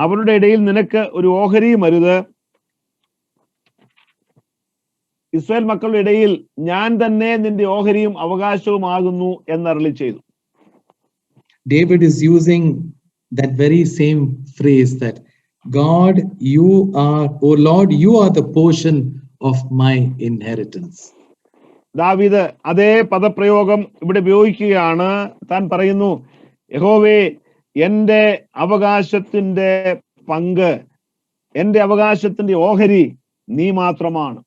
അവരുടെ ഇടയിൽ നിനക്ക് ഒരു ഓഹരിയും അരുത്. ഇസ്രായേൽ മക്കളുടെ ഇടയിൽ ഞാൻ തന്നെ നിന്റെ ഓഹരിയും അവകാശവുമാകുന്നു എന്നരുളി ചെയ്തു. David is using that very same phrase that God, you are, oh Lord, you are the portion of my inheritance. ദാവീദ് അതേ പദപ്രയോഗം ഇവിടെ ഉപയോഗിക്കുകയാണ്. താൻ പറയുന്നു, യഹോവേ, എന്റെ അവകാശത്തിന്റെ പങ്ക്, എന്റെ അവകാശത്തിന്റെ ഓഹരി നീ മാത്രമാണ്.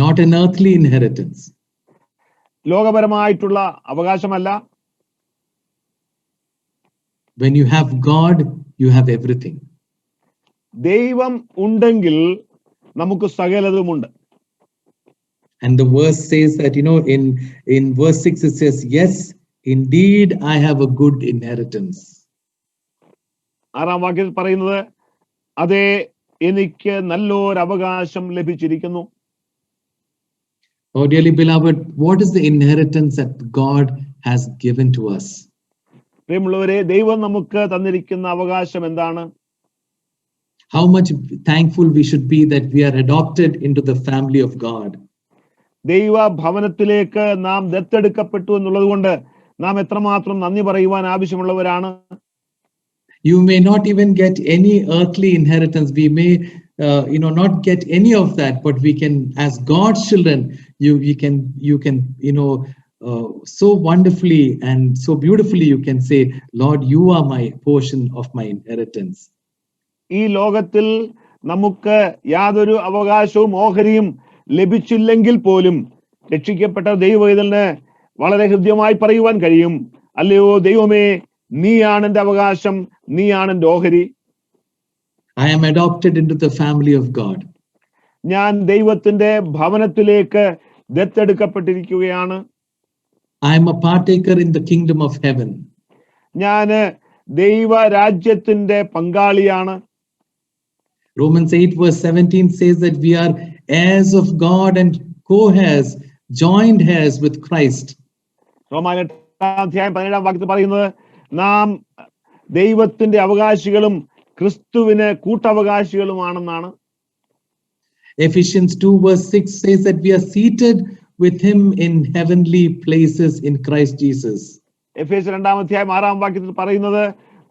Not an earthly inheritance. ലോകപരമായിട്ടുള്ള അവകാശമല്ല. When you have God, you have everything. ദൈവം ഉണ്ടെങ്കിൽ നമുക്ക് സകലതുമുണ്ട്. And the verse says that, in verse 6 it says, yes, indeed I have a good inheritance. 6-ാം വാക്യത്തിൽ പറയുന്നത്, അതെ, എനിക്ക് നല്ലൊരു അവകാശം ലഭിച്ചിരിക്കുന്നു. Oh, dearly beloved, what is the inheritance that God has given to us? പ്രിയമുള്ളവരെ, ദൈവം നമുക്ക് തന്നിരിക്കുന്ന അവകാശം എന്താണ്? How much thankful we should be that we are adopted into the family of God. ദൈവ ഭവനത്തിലേക്ക് നാം ദത്തെടുക്കപ്പെട്ടു എന്നുള്ളത് കൊണ്ട് നാം എത്രമാത്രം നന്ദി പറയുവാൻ ആവശ്യമുള്ളവരാണ്. You may not even get any earthly inheritance. We may not get any of that, but we can, as God's children, you can so wonderfully and so beautifully you can say, Lord, you are my portion of my inheritance. ഈ ലോകത്തിൽ നമുക്ക് യാതൊരു അവകാശവും ഓഹരിയും ലഭിച്ചില്ലെങ്കിൽ പോലും രക്ഷിക്കപ്പെട്ട ദൈവവേദലിന് വളരെ ഹൃദ്യമായി പറയുവാൻ കഴിയും, അല്ലയോ ദൈവമേ, നീയാണ് എന്റെ അവകാശം, നീയാണ് എന്റെ ഓഹരി. I am adopted into the family of God. ഞാൻ ദൈവത്തിന്റെ ഭവനത്തിലേക്ക് ദത്തെടുക്കപ്പെട്ടിരിക്കുകയാണ്. I am a partaker in the kingdom of heaven. ഞാൻ ദൈവ രാജ്യത്തിന്റെ പങ്കാളിയാണ്. Romans 8 verse 17 says that we are heirs of God and co-heirs, joined heirs with Christ. റോമാലേഖനം 8-ാം അധ്യായം 17-ാം വാക്യത്തിൽ പറയുന്നത്, നാം ദൈവത്തിന്റെ അവകാശികളും ക്രിസ്തുവിന് കൂട്ടവകാശികളുമാണെന്നാണ്. Ephesians 2 verse 6 says that we are seated with him in heavenly places in Christ Jesus. എഫേസ്യർ 2-ാം അധ്യായം 6-ാം വാക്യത്തിൽ പറയുന്നത്,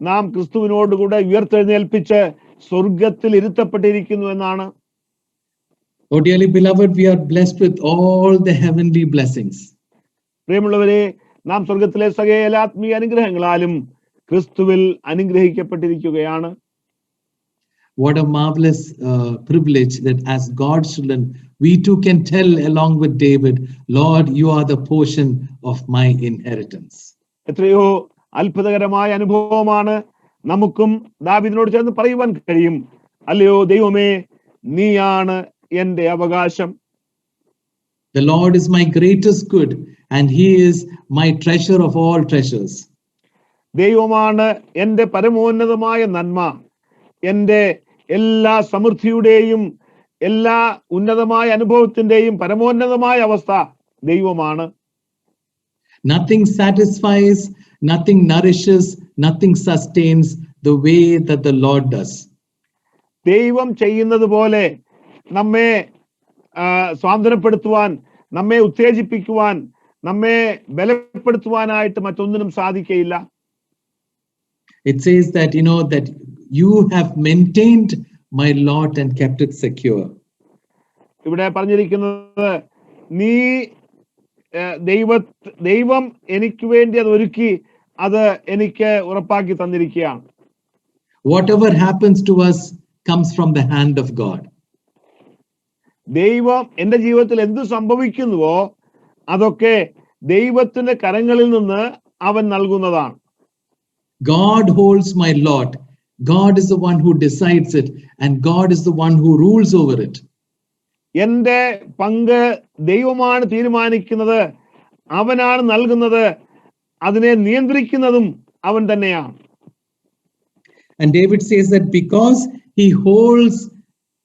നാം ക്രിസ്തുവിനോടുകൂടെ ഉയർത്തെഴുന്നേൽപ്പിച്ച് സ്വർഗത്തിൽ ഇരുത്തപ്പെട്ടിരിക്കുന്നു എന്നാണ്. Oh, dearly beloved, we are blessed with all the heavenly blessings. പ്രിയമുള്ളവരെ, നാം സ്വർഗത്തിലെ സകല ആത്മീയ അനുഗ്രഹങ്ങളാലും ക്രിസ്തുവിൽ അനുഗ്രഹിക്കപ്പെട്ടിരിക്കുകയാണ്. What a marvelous privilege that as God's children, we too can tell along with David, Lord, you are the portion of my inheritance. എത്രയോ അത്ഭുതകരമായ അനുഭവമാണ്. നമുക്കും ദാവീദിനോട് ചേർന്ന് പറയുവാൻ കഴിയും, അല്ലയോ ദൈവമേ, നീയാണ് എന്റെ അവകാശം. The Lord is my greatest good and he is my treasure of all treasures. ദൈവമാണ് എന്റെ പരമോന്നതമായ നന്മ, എന്റെ എല്ലാ സമൃദ്ധിയുടെയും എല്ലാ ഉന്നതമായ അനുഭവത്തിന്റെയും പരമോന്നതമായ അവസ്ഥ ദൈവമാണ്. Nothing satisfies, nothing nourishes, nothing sustains the way that the Lord does. ദൈവം ചെയ്യുന്നത് പോലെ നമ്മെ സ്വാതന്ത്ര്യപ്പെടുത്തുവാൻ, നമ്മെ ഉത്തേജിപ്പിക്കുവാൻ, നമ്മെ ബലപ്പെടുത്തുവാനായിട്ട് മറ്റൊന്നിനും സാധിക്കയില്ല. It says that, that you have maintained my lot and kept it secure. ഇവിടെ പറഞ്ഞിരിക്കുന്നത്, നീ ദൈവം എനിക്ക് വേണ്ടി അത് ഒരുക്കി, അത് എനിക്ക് ഉറപ്പാക്കി തന്നിരിക്കുകയാണ്. Whatever happens to us comes from the hand of God. ദൈവം എൻ്റെ ജീവിതത്തിൽ എന്ത് സംഭവിക്കുന്നുവോ അതൊക്കെ ദൈവത്തിന്റെ കരങ്ങളിൽ നിന്ന് അവൻ നൽകുന്നതാണ്. God holds my lot. God is the one who decides it, and God is the one who rules over it. എൻ്റെ പങ്ക് ദൈവമാണ് തീരുമാനിക്കുന്നത്, അവനാണ് നൽകുന്നത്, അതിനെ നിയന്ത്രിക്കുന്നതും അവൻ തന്നെയാണ്. And David says that because he holds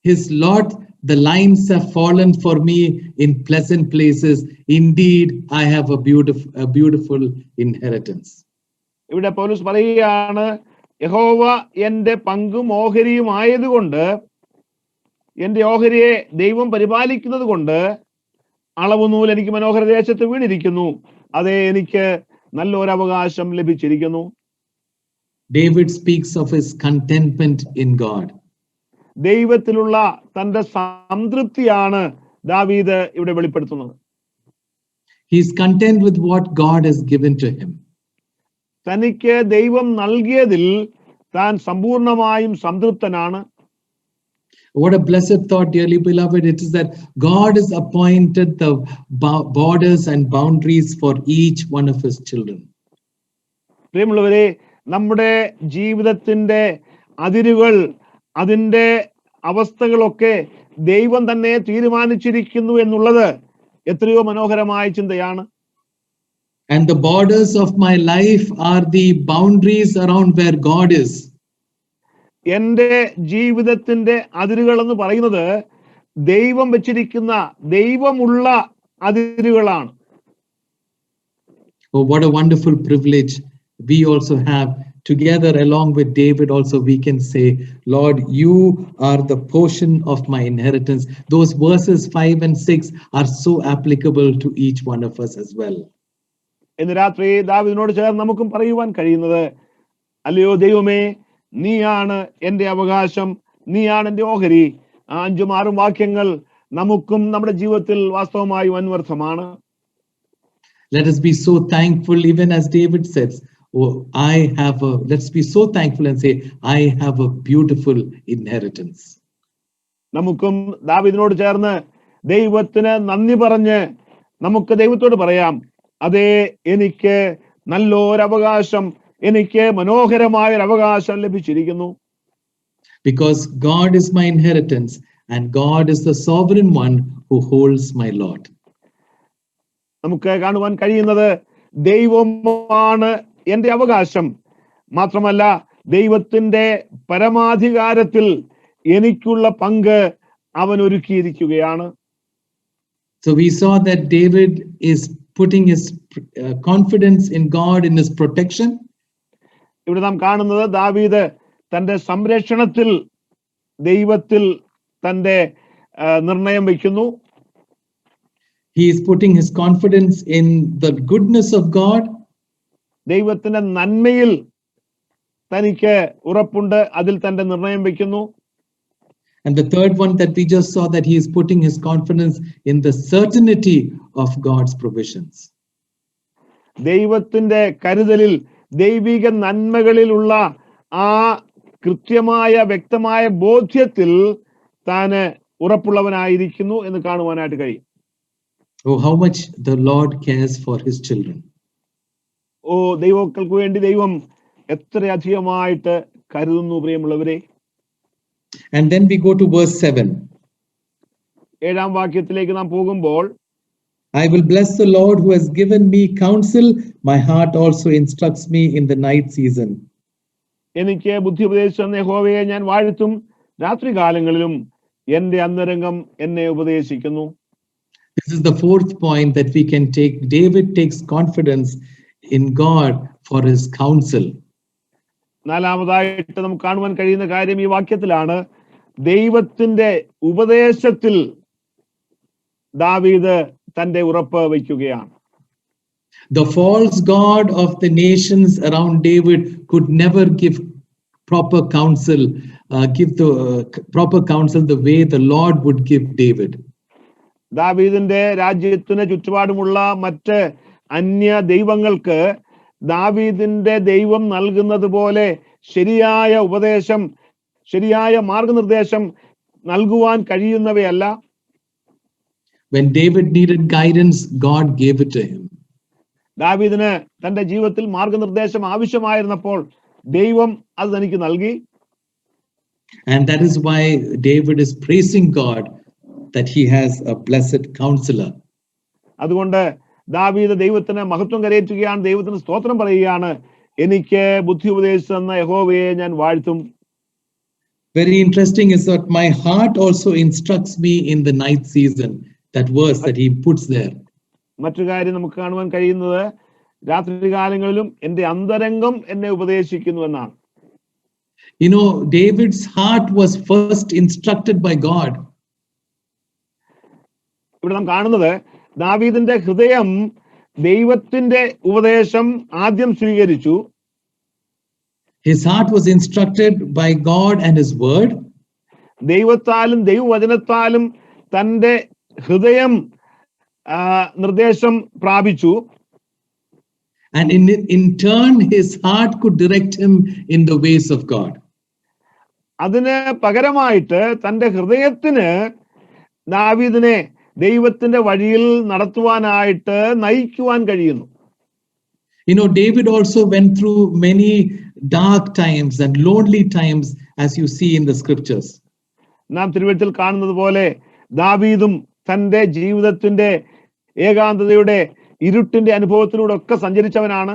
his lot, the lines have fallen for me in pleasant places. Indeed, I have a beautiful inheritance. ഇവിടെ പൗലോസ് പറയുകയാണ്, യഹോവ എൻ്റെ പങ്കും ഓഹരിയും ആയതുകൊണ്ട്, എൻ്റെ ഓഹരിയെ ദൈവം പരിപാലിക്കുന്നത് കൊണ്ട് അളവ് നൂൽ എനിക്ക് മനോഹര ദേശത്ത് വീണിരിക്കുന്നു, അതേ എനിക്ക് നല്ലൊരു അവകാശം ലഭിച്ചിരിക്കുന്നു. David speaks of his contentment in God. ദൈവത്തിലുള്ള തന്റെ സംതൃപ്തിയാണ് ദാവീദ് ഇവിടെ വെളിപ്പെടുത്തുന്നത്. He is content with what God has given to him. തനിക്ക് ദൈവം നൽകിയതിൽ താൻ സമ്പൂർണമായും സംതൃപ്തനാണ്. What a blessed thought, dearly beloved. It is that God has appointed the borders and boundaries for each one of his children. പ്രിയമുള്ളവരെ, നമ്മുടെ ജീവിതത്തിന്റെ അതിരുകൾ, അതിന്റെ അവസ്ഥകളൊക്കെ ദൈവം തന്നെ തീരുമാനിച്ചിരിക്കുന്നു എന്നുള്ളത് എത്രയോ മനോഹരമായ ചിന്തയാണ്. And the borders of my life are the boundaries around where God is. എൻ്റെ ജീവിതത്തിന്റെ അതിരുകൾ എന്ന് പറയുന്നത് ദൈവം വെച്ചിരിക്കുന്ന, ദൈവമുള്ള അതിരുകളാണ്. Oh, what a wonderful privilege we also have. Together, along with David, also we can say, Lord, you are the portion of my inheritance. Those verses 5 and 6 are so applicable to each one of us as well. ഇന്ന് രാത്രി ദാവീദിനോട് ചേർന്ന് നമുക്കും പറയുവാൻ കഴിയുന്നത്, അല്ലയോ ദൈവമേ, നീയാണ് എൻ്റെ അവകാശം, നീയാണ് എൻ്റെ ഓഹരി. 5-6 വാക്യങ്ങൾ നമുക്കും നമ്മുടെ ജീവിതത്തിൽ വാസ്തവമായും അന്വർത്ഥമാണ്. Let us be so thankful, even as David says, oh, let's be so thankful and say, I have a beautiful inheritance. നമുക്കും ദാവീദിനോട് ചേർന്ന് ദൈവത്തിന് നന്ദി പറഞ്ഞ് നമുക്ക് ദൈവത്തോട് പറയാം, അതേ, എനിക്ക് നല്ലൊരു അവകാശം, എനിക്ക് മനോഹരമായ ഒരു അവകാശം ലഭിച്ചിരിക്കുന്നു. Because God is my inheritance and God is the sovereign one who holds my lot. നമുക്ക് കാണുവാൻ കഴിയുന്നത് ദൈവമാണ് എൻ്റെ അവകാശം. മാത്രമല്ല, ദൈവത്തിന്റെ പരമാധികാരത്തിൽ എനിക്കുള്ള പങ്ക് അവൻ ഒരുക്കിയിരിക്കുകയാണ്. So we saw that David is putting his confidence in God, in his protection. ഇവിടെ നാം കാണുന്നത് ദാവീദ് തന്റെ സംരക്ഷണത്തിൽ, ദൈവത്തിൽ തന്റെ നിർണയം വയ്ക്കുന്നു. He is putting his confidence in the goodness of God. ദൈവത്തിന്റെ നന്മയിൽ തനിക്ക് ഉറപ്പുണ്ട്, അതിൽ തന്റെ നിർണയം വയ്ക്കുന്നു. And the third one that we just saw, that he is putting his confidence in the certainty of God's provisions. ദൈവത്തിന്റെ കരുതലിൽ, ദൈവിക നന്മകളിലുള്ള ആ കൃത്യമായ വ്യക്തമായ ബോധ്യത്തിൽ താന് ഉറപ്പുള്ളവനായിരിക്കുന്നു എന്ന് കാണുവാനായിട്ട് കഴിയും. Oh, how much the Lord cares for his children. ഓ, ദൈവമക്കൾക്ക് വേണ്ടി ദൈവം എത്രയധികമായിട്ട് കരുതുന്നു, പ്രിയമുള്ളവരെ. And then we go to verse 7. 7-ാം വാക്യത്തിലേക്ക് നാം പോകുമ്പോൾ, I will bless the Lord who has given me counsel. My heart also instructs me in the night season. എനിക്ക് ബുദ്ധി ഉപദേശിച്ച യഹോവയെ ഞാൻ വാഴ്ത്തും, രാത്രികാലങ്ങളിലും എന്റെ അന്തരംഗം എന്നെ ഉപദേശിക്കുന്നു. This is the fourth point that we can take. David takes confidence in God for his counsel. 4-ാമതായിട്ട് നമുക്ക് കാണുവാൻ കഴിയുന്ന കാര്യം ഈ വാക്യത്തിലാണ്. ദൈവത്തിന്റെ ഉപദേശത്തിൽ ദാവീദ് തന്റെ ഉറപ്പ് വയ്ക്കുകയാണ്. The false god of the nations around David could never give proper counsel, proper counsel the way the Lord would give David. ദാവീദിന്റെ രാജ്യത്തിന് ചുറ്റുപാടുമുള്ള മറ്റ് അന്യ ദൈവങ്ങൾക്ക് ദാവീദിന്റെ ദൈവം നൽകുന്നത് പോലെ ശരിയായ ഉപദേശം, ശരിയായ മാർഗനിർദ്ദേശം നൽകുവാൻ കഴിയുന്നവയല്ല. When David needed guidance, God gave it to him. ദാവീദിന് തന്റെ ജീവിതത്തിൽ മാർഗനിർദ്ദേശം ആവശ്യമായിരുന്നപ്പോൾ ദൈവം അത് തനിക്ക് നൽകി. And that is why David is praising God that he has a blessed counselor. അതുകൊണ്ട് ദാവീദ് ദൈവത്തിന് മഹത്വം കരയേറ്റുകയാണ്, ദൈവത്തിന് സ്തോത്രം പറയുകയാണ്. എനിക്ക് ബുദ്ധി ഉപദേശിച്ചെന്ന യഹോവയെ ഞാൻ വാഴ്ത്തും. Very interesting is that my heart also instructs me in the night season. That verse that he puts there. മറ്റൊരു കാര്യം നമുക്ക് കാണുവാൻ കഴിയുന്നത് രാത്രികാലങ്ങളിലും എൻ്റെ അന്തരംഗം എന്നെ ഉപദേശിക്കുന്നു എന്നാണ്. You know, David's heart was first instructed by God. ഇവിടെ നാം കാണുന്നത് ദാവീദിന്റെ ഹൃദയം ദൈവത്തിന്റെ ഉപദേശം ആദ്യം സ്വീകരിച്ചു. His heart was instructed by God and his word. ദൈവത്താലും ദൈവവചനത്താലും തന്റെ ഹൃദയം നിർദ്ദേശം പ്രാപിച്ചു. And in turn, his heart could direct him in the ways of God. അതിന് പകരമായിട്ട് തന്റെ ഹൃദയത്തിന് ദാവീദിനെ ദൈവത്തിന്റെ വഴിയിൽ നടത്തുവാനായിട്ട് നയിക്കുവാൻ കഴിയുന്നു. You know, David also went through many dark times and lonely times, as you see in the scriptures. നാം തിരുവചനത്തിൽ കാണുന്നത് പോലെ ദാവീദും തന്റെ ജീവിതത്തിന്റെ ഏകാന്തതയുടെ ഇരുട്ടിന്റെ അനുഭവത്തിലൂടെ ഒക്കെ സഞ്ചരിച്ചവനാണ്.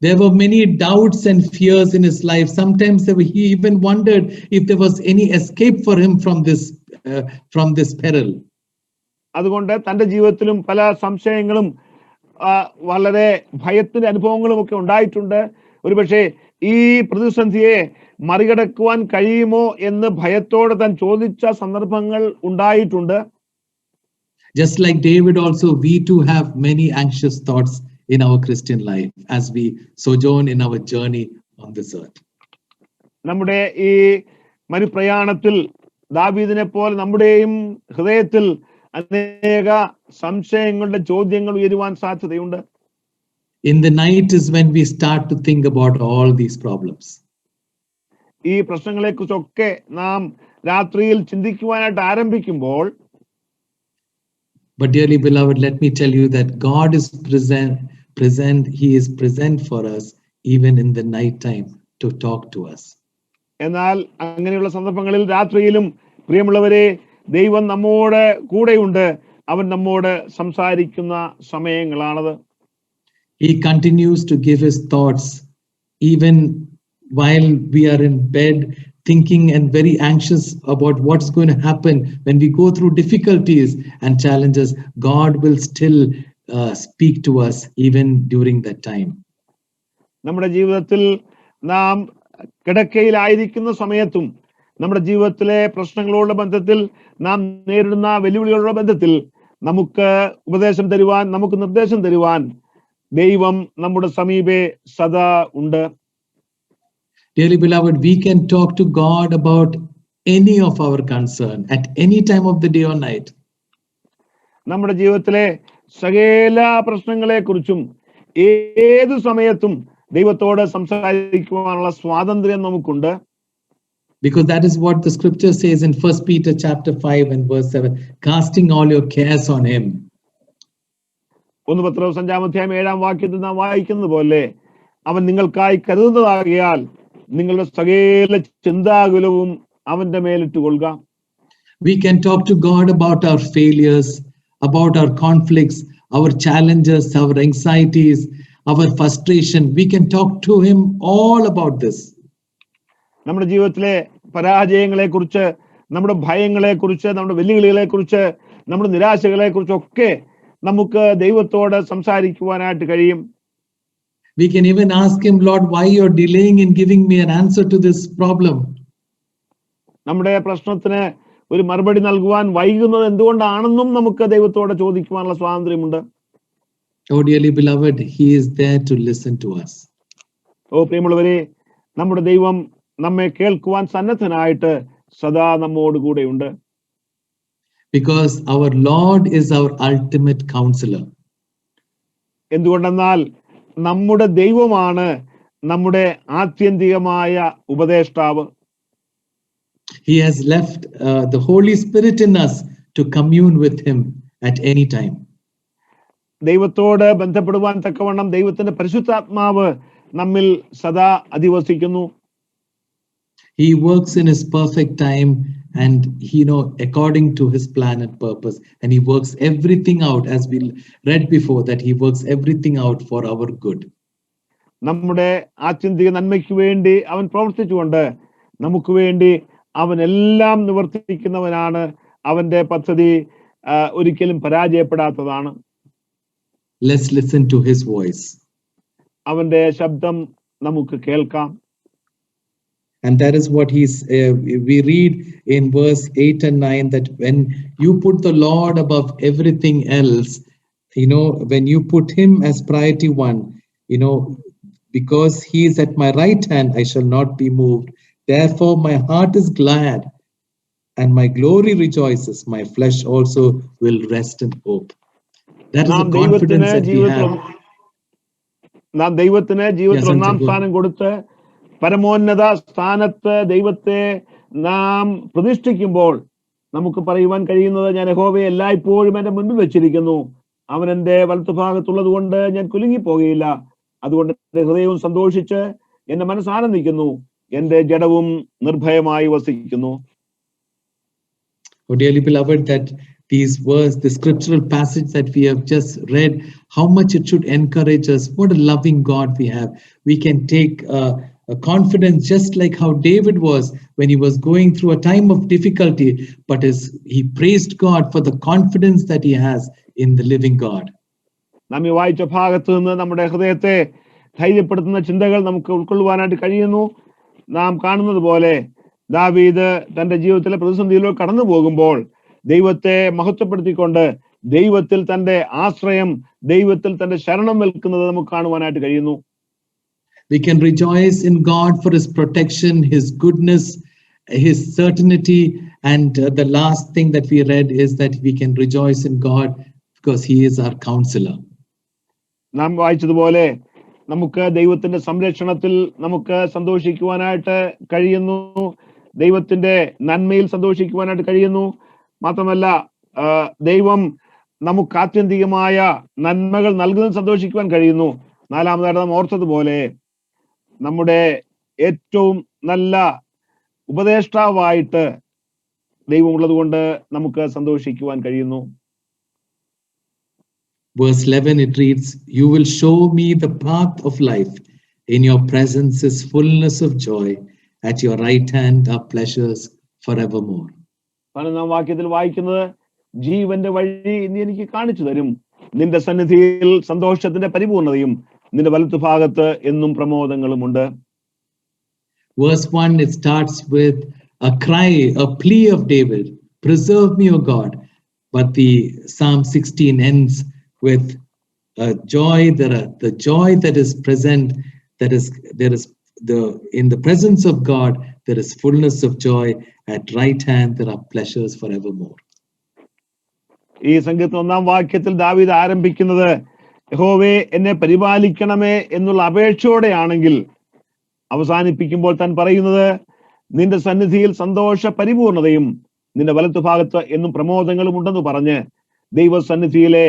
There were many doubts and fears in his life. Sometimes he even wondered if there was any escape for him from this peril. അതുകൊണ്ട് തന്റെ ജീവിതത്തിലും പല സംശയങ്ങളും വളരെ ഭയത്തിന്റെ അനുഭവങ്ങളും ഒക്കെ ഉണ്ടായിട്ടുണ്ട്. ഒരുപക്ഷെ ഈ പ്രതിസന്ധിയെ മറികടക്കുവാൻ കഴിയുമോ എന്ന് ഭയത്തോടെ താൻ ചോദിച്ച സന്ദർഭങ്ങൾ ഉണ്ടായിട്ടുണ്ട്. Just like David also, we too have many anxious thoughts in our Christian life as we sojourn in our journey on this earth. നമ്മുടെ ഈ മരുപ്രയാണത്തിൽ ദാവീദിനെ പോലെ നമ്മുടെയും ഹൃദയത്തിൽ അനേക സംശയങ്ങളുടെ ചോദ്യങ്ങൾ ഉയരുവാൻ സാധ്യതയുണ്ട്. In the night is when we start to think about all these problems. ഈ പ്രശ്നങ്ങളെ കുറിച്ചൊക്കെ നാം രാത്രിയിൽ ചിന്തിക്കുവാനായിട്ട് ആരംഭിക്കുമ്പോൾ, but dearly beloved, let me tell you that God is present. He is present for us even in the night time to talk to us. എന്നാൽ അങ്ങനെയുള്ള സന്ദർഭങ്ങളിൽ രാത്രിയിലും പ്രിയമുള്ളവരെ ദൈവം നമ്മോട് കൂടെയുണ്ട്. അവൻ നമ്മോട് സംസാരിക്കുന്ന സമയങ്ങളാണത്. He continues to give his thoughts even while we are in bed, thinking and very anxious about what's going to happen. When we go through difficulties and challenges, God will still speak to us even during that time. നമ്മുടെ ജീവിതത്തിൽ നാം കിടക്കയിലായിരിക്കുന്ന സമയത്തും നമ്മുടെ ജീവിതത്തിലെ പ്രശ്നങ്ങളോടുള്ള ബന്ധത്തിൽ നാം നേരിടുന്ന വെല്ലുവിളികളുടെ ബന്ധത്തിൽ നമുക്ക് ഉപദേശം തരുവാൻ, നമുക്ക് നിർദ്ദേശം തരുവാൻ ദൈവം നമ്മുടെ സമീപേ സദാ ഉണ്ട്. Dearly beloved, we can talk to God about any of our concern at any time of the day or night. നമ്മുടെ ജീവിതത്തിലെ സകല പ്രശ്നങ്ങളെ കുറിച്ചും ഏതു സമയത്തും ദൈവത്തോട് സംസാരിക്കുവാനുള്ള സ്വാതന്ത്ര്യം നമുക്കുണ്ട്. Because that is what the scripture says in 1 Peter chapter 5 and verse 7, casting all your cares on him. 1 പത്രോസ് 5-ാം അധ്യായം 7-ാം വാക്യത്തിൽ നാം വായിക്കുന്നത് പോലെ അവൻ നിങ്ങൾക്കായി കരുതുന്നതാകിയാൽ നിങ്ങളുടെ സകല ചിന്താകുലവും അവന്റെ മേലിട്ടുകൊള്ളുക. We can talk to God about our failures, about our conflicts, our challenges, our anxieties, our frustration. We can talk to him all about this. നമ്മുടെ ജീവിതത്തിലെ പരാജയങ്ങളെ കുറിച്ച്, നമ്മുടെ ഭയങ്ങളെ കുറിച്ച്, നമ്മുടെ വെല്ലുവിളികളെ കുറിച്ച്, നമ്മുടെ നിരാശകളെ കുറിച്ചൊക്കെ നമുക്ക് ദൈവത്തോട് സംസാരിക്കുവാനായിട്ട് കഴിയും. We can even ask him, Lord, why you're delaying in giving me an answer to this problem? നമ്മുടെ പ്രശ്നത്തിന് ഒരു മറുപടി നൽകുവാൻ വൈകുന്നത് എന്തുകൊണ്ടാണെന്നും നമുക്ക് ദൈവത്തോട് ചോദിക്കുവാനുള്ള സ്വാതന്ത്ര്യമുണ്ട്. Oh, dearly beloved, he is there to listen to us. പ്രിയമുള്ളവരെ, നമ്മുടെ ദൈവം നമ്മെ കേൾക്കുവാൻ സന്നദ്ധനായിട്ട് സദാ നമ്മോട് കൂടെയുണ്ട്. Because our Lord is our ultimate counselor. എന്തുകൊണ്ടെന്നാൽ നമ്മുടെ ദൈവമാണ് നമ്മുടെ ആത്യന്തികമായ ഉപദേഷ്ടാവ്. He has left the Holy Spirit in us to commune with him at any time. ദൈവത്തോട് ബന്ധപ്പെടുവാൻ തക്കവണ്ണം ദൈവത്തിന്റെ പരിശുദ്ധാത്മാവ് നമ്മിൽ സദാ അധിവസിക്കുന്നു. He works in his perfect time, and according to his plan and purpose, and he works everything out, as we read before, that he works everything out for our good. നമ്മുടെ ആത്യന്തിക നന്മയ്ക്ക് വേണ്ടി അവൻ പ്രവർത്തിച്ചുകൊണ്ട് നമുക്ക് വേണ്ടി അവൻ എല്ലാം നിവർത്തിക്കുന്നവനാണ്. അവന്റെ പദ്ധതി ഒരിക്കലും പരാജയപ്പെടാത്തതാണ്. Let's listen to his voice. അവന്റെ ശബ്ദം നമുക്ക് കേൾക്കാം. And that is what we read in verse 8 and 9, that when you put the Lord above everything else, when you put him as priority one, because he is at my right hand, I shall not be moved. Therefore my heart is glad and my glory rejoices. My flesh also will rest in hope. That is the confidence that we have. നാം ദൈവത്തിന് ജീവിതത്തിൽ ഒന്നാം സ്ഥാനം കൊടുത്ത് പരമോന്നത സ്ഥാനത്ത് ദൈവത്തെ നാം പ്രതിഷ്ഠിക്കുമ്പോൾ നമുക്ക് പറയുവാൻ കഴിയുന്നത്, ഞാൻ യഹോവയെ എല്ലായ്പ്പോഴും എന്റെ മുൻപിൽ വെച്ചിരിക്കുന്നു, അവൻ എന്റെ വലത്തുഭാഗത്തുള്ളത് കൊണ്ട് ഞാൻ കുലുങ്ങിപ്പോകുകയില്ല. അതുകൊണ്ട് എന്റെ ഹൃദയവും സന്തോഷിച്ച് എന്റെ മനസ്സാനന്ദിക്കുന്നു, എന്റെ ജഡവും നിർഭയമായി വസിക്കുന്നു. Oh, dearly beloved, that these words, the scriptural passage that we have just read, how much it should encourage us. What a loving God we have. We can take a confidence, just like how David was when he was going through a time of difficulty, but he praised God for the confidence that he has in the living God. നാം ഈ വായിച്ച ഭാഗത്ത് നിന്ന് നമ്മുടെ ഹൃദയത്തെ ധൈര്യപ്പെടുത്തുന്ന ചിന്തകൾ നമുക്ക് ഉൾക്കൊള്ളുവാനായിട്ട് കഴിയുന്നു. നാം കാണുന്നത് പോലെ ദാവീദ് തന്റെ ജീവിതത്തിലെ പ്രതിസന്ധിയിലൂടെ കടന്നു പോകുമ്പോൾ ദൈവത്തെ മഹത്വപ്പെടുത്തിക്കൊണ്ട് ദൈവത്തിൽ തന്റെ ആശ്രയം, ദൈവത്തിൽ തന്റെ ശരണം നിൽക്കുന്നത് നമുക്ക് കാണുവാനായിട്ട് കഴിയുന്നു. We can rejoice in God for his protection, his goodness, his certainty, and the last thing that we read is that we can rejoice in God because he is our counselor. നാം വായിച്ചതുപോലെ നമുക്ക് ദൈവത്തിന്റെ സംരക്ഷണത്തിൽ നമുക്ക് സന്തോഷിക്കുവാനായിട്ട് കഴിയുന്നു, ദൈവത്തിന്റെ നന്മയിൽ സന്തോഷിക്കുവാനായിട്ട് കഴിയുന്നു. മാത്രമല്ല ദൈവം നമുക്ക് ആത്യന്തികമായ നന്മകൾ നൽകുന്നതിൽ സന്തോഷിക്കുവാൻ കഴിയുന്നു. നാലാമതായിട്ട് നാം ഓർത്തതുപോലെ നമ്മുടെ ഏറ്റവും നല്ല ഉപദേഷ്ടാവായിട്ട് ദൈവം ഉള്ളത് കൊണ്ട് നമുക്ക് സന്തോഷിക്കുവാൻ കഴിയുന്നു. Verse 11, it reads, "You will show me the path of life. In your presence is fullness of joy. At your right hand are pleasures forevermore." 12-ാം വാക്യത്തിൽ വായിക്കുന്നത്, ജീവന്റെ വഴി നീ എനിക്ക് കാണിച്ചു തരും, നിന്റെ സന്നിധിയിൽ സന്തോഷത്തിന്റെ പരിപൂർണതയും നിന്റെ വലത്തുഭാഗത്ത് എന്നും പ്രമോദങ്ങളുമുണ്ട്. Verse 1, it starts with a cry, a plea of David, "Preserve me, O God." But the Psalm 16 ends with a joy. The joy that is present, there is in the presence of God there is fullness of joy. At right hand there are pleasures forevermore. ഈ സംഗീതത്തിൽ 1-ാം വാക്യത്തിൽ ദാവീദ് ആരംഭിക്കുന്നത്, യഹോവേ എന്നെ പരിപാലിക്കണമേ എന്നുള്ള അപേക്ഷയോടെയാണെങ്കിൽ അവസാനിപ്പിക്കുമ്പോൾ താൻ പറയുന്നത്, നിന്റെ സന്നിധിയിൽ സന്തോഷ പരിപൂർണതയും നിന്റെ വലത്തുഭാഗത്ത് എന്നും പ്രമോദങ്ങളും ഉണ്ടെന്ന് പറഞ്ഞ് ദൈവസന്നിധിയിലെ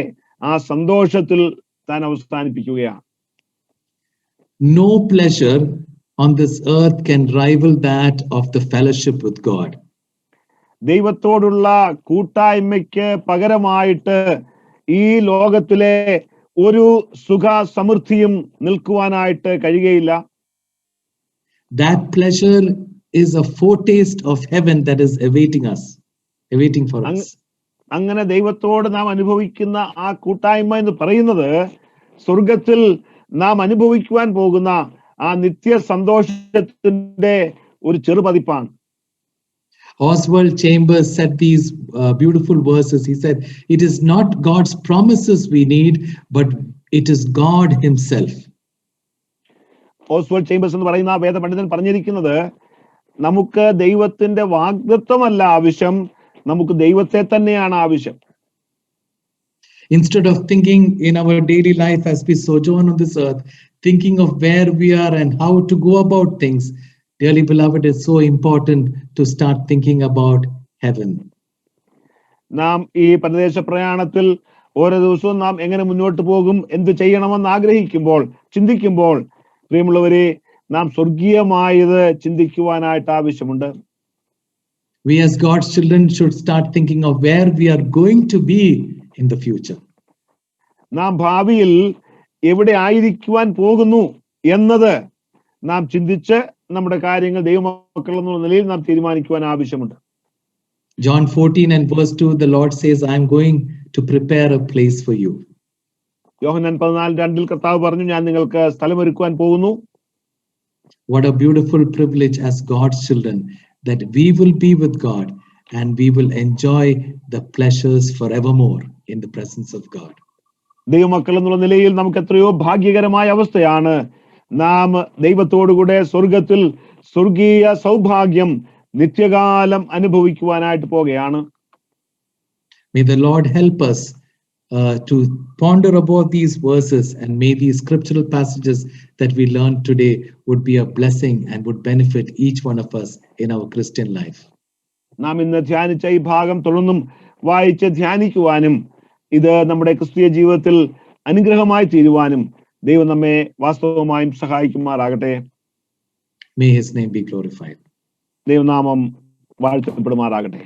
ആ സന്തോഷത്തിൽ താൻ അവസാനിപ്പിക്കുകയാണ്. No pleasure on this earth can rival that of the fellowship with God. ദൈവത്തോടുള്ള കൂട്ടായ്മയ്ക്ക് പകരമായിട്ട് ഈ ലോകത്തിലെ ഒരു സുഖ സമൃദ്ധിയും നിൽക്കുവാനായിട്ട് കഴിയുകയില്ല. That pleasure is a foretaste of heaven that is awaiting for us. അങ്ങനെ ദൈവത്തോട് നാം അനുഭവിക്കുന്ന ആ കൂട്ടായ്മ എന്ന് പറയുന്നത് സ്വർഗത്തിൽ നാം അനുഭവിക്കുവാൻ പോകുന്ന ആ നിത്യ സന്തോഷത്തിന്റെ ഒരു ചെറുപതിപ്പാണ്. Oswald Chambers said these beautiful verses. He said, "It is not God's promises we need, but it is God himself." Oswald chambers എന്ന് പറയുന്ന വേദപണ്ഡിതൻ പറഞ്ഞിരിക്കുന്നത്, നമുക്ക് ദൈവത്തിന്റെ വാഗ്ദത്തമല്ല ആവശ്യം, നമുക്ക് ദൈവത്തെ തന്നെയാണ് ആവശ്യം. Instead of thinking in our daily life as we sojourn on this earth, thinking of where we are and how to go about things, dearly beloved, it's so important to start thinking about heaven. നാം ഈ പരദേശ പ്രയാണത്തിൽ ഓരോ ദിവസവും നാം എങ്ങനെ മുന്നോട്ട് പോകും, എന്ത് ചെയ്യണമെന്ന് ആഗ്രഹിക്കുമ്പോൾ, ചിന്തിക്കുമ്പോൾ, പ്രിയമുള്ളവരെ, നാം സ്വർഗീയമായത് ചിന്തിക്കുവാനായിട്ട് ആവശ്യമുണ്ട്. We as God's children should start thinking of where we are going to be in the future. നാം ഭാവിയിൽ എവിടെ ആയിരിക്കുവാൻ പോകുന്നു എന്നത് നാം ചിന്തിച്ച് നമ്മുടെ കാര്യങ്ങൾ ദൈവമക്കൾ എന്നുള്ള നിലയിൽ നാം തീരുമാനിക്കുവാൻ ആവശ്യമുണ്ട്. John 14 and verse 2, the Lord says, I am going to prepare a place for you. യോഹന്നാൻ 14:2 കർത്താവ് പറഞ്ഞു, ഞാൻ നിങ്ങൾക്ക് സ്ഥലമൊരുക്കുവാൻ പോകുന്നു. What a beautiful privilege as God's children that we will be with God and we will enjoy the pleasures forevermore in the presence of God. ദൈവമക്കൾ എന്നുള്ള നിലയിൽ നമുക്ക് എത്രയോ ഭാഗ്യകരമായ അവസ്ഥയാണ്. നാം ദൈവത്തോടുകൂടെ സ്വർഗത്തിൽ സ്വർഗീയ സൗഭാഗ്യം നിത്യകാലം അനുഭവിക്കുവാനായിട്ട് പോകുകയാണ്. May the Lord help us to ponder about these verses, and may these scriptural passages that we learned today would be a blessing and would benefit each one of us in our Christian life. നാം ഇന്ന് ധ്യാനിച്ച ഈ ഭാഗം തുടർന്നും വായിച്ച് ധ്യാനിക്കുവാനും ഇത് നമ്മുടെ ക്രിസ്തീയ ജീവിതത്തിൽ അനുഗ്രഹമായി തീരുവാനും ദൈവം നമ്മെ വാസ്തവമായും സഹായിക്കുമാറാകട്ടെ. May his name be glorified. ദൈവനാമം വാഴ്ത്തപ്പെടുമാറാകട്ടെ.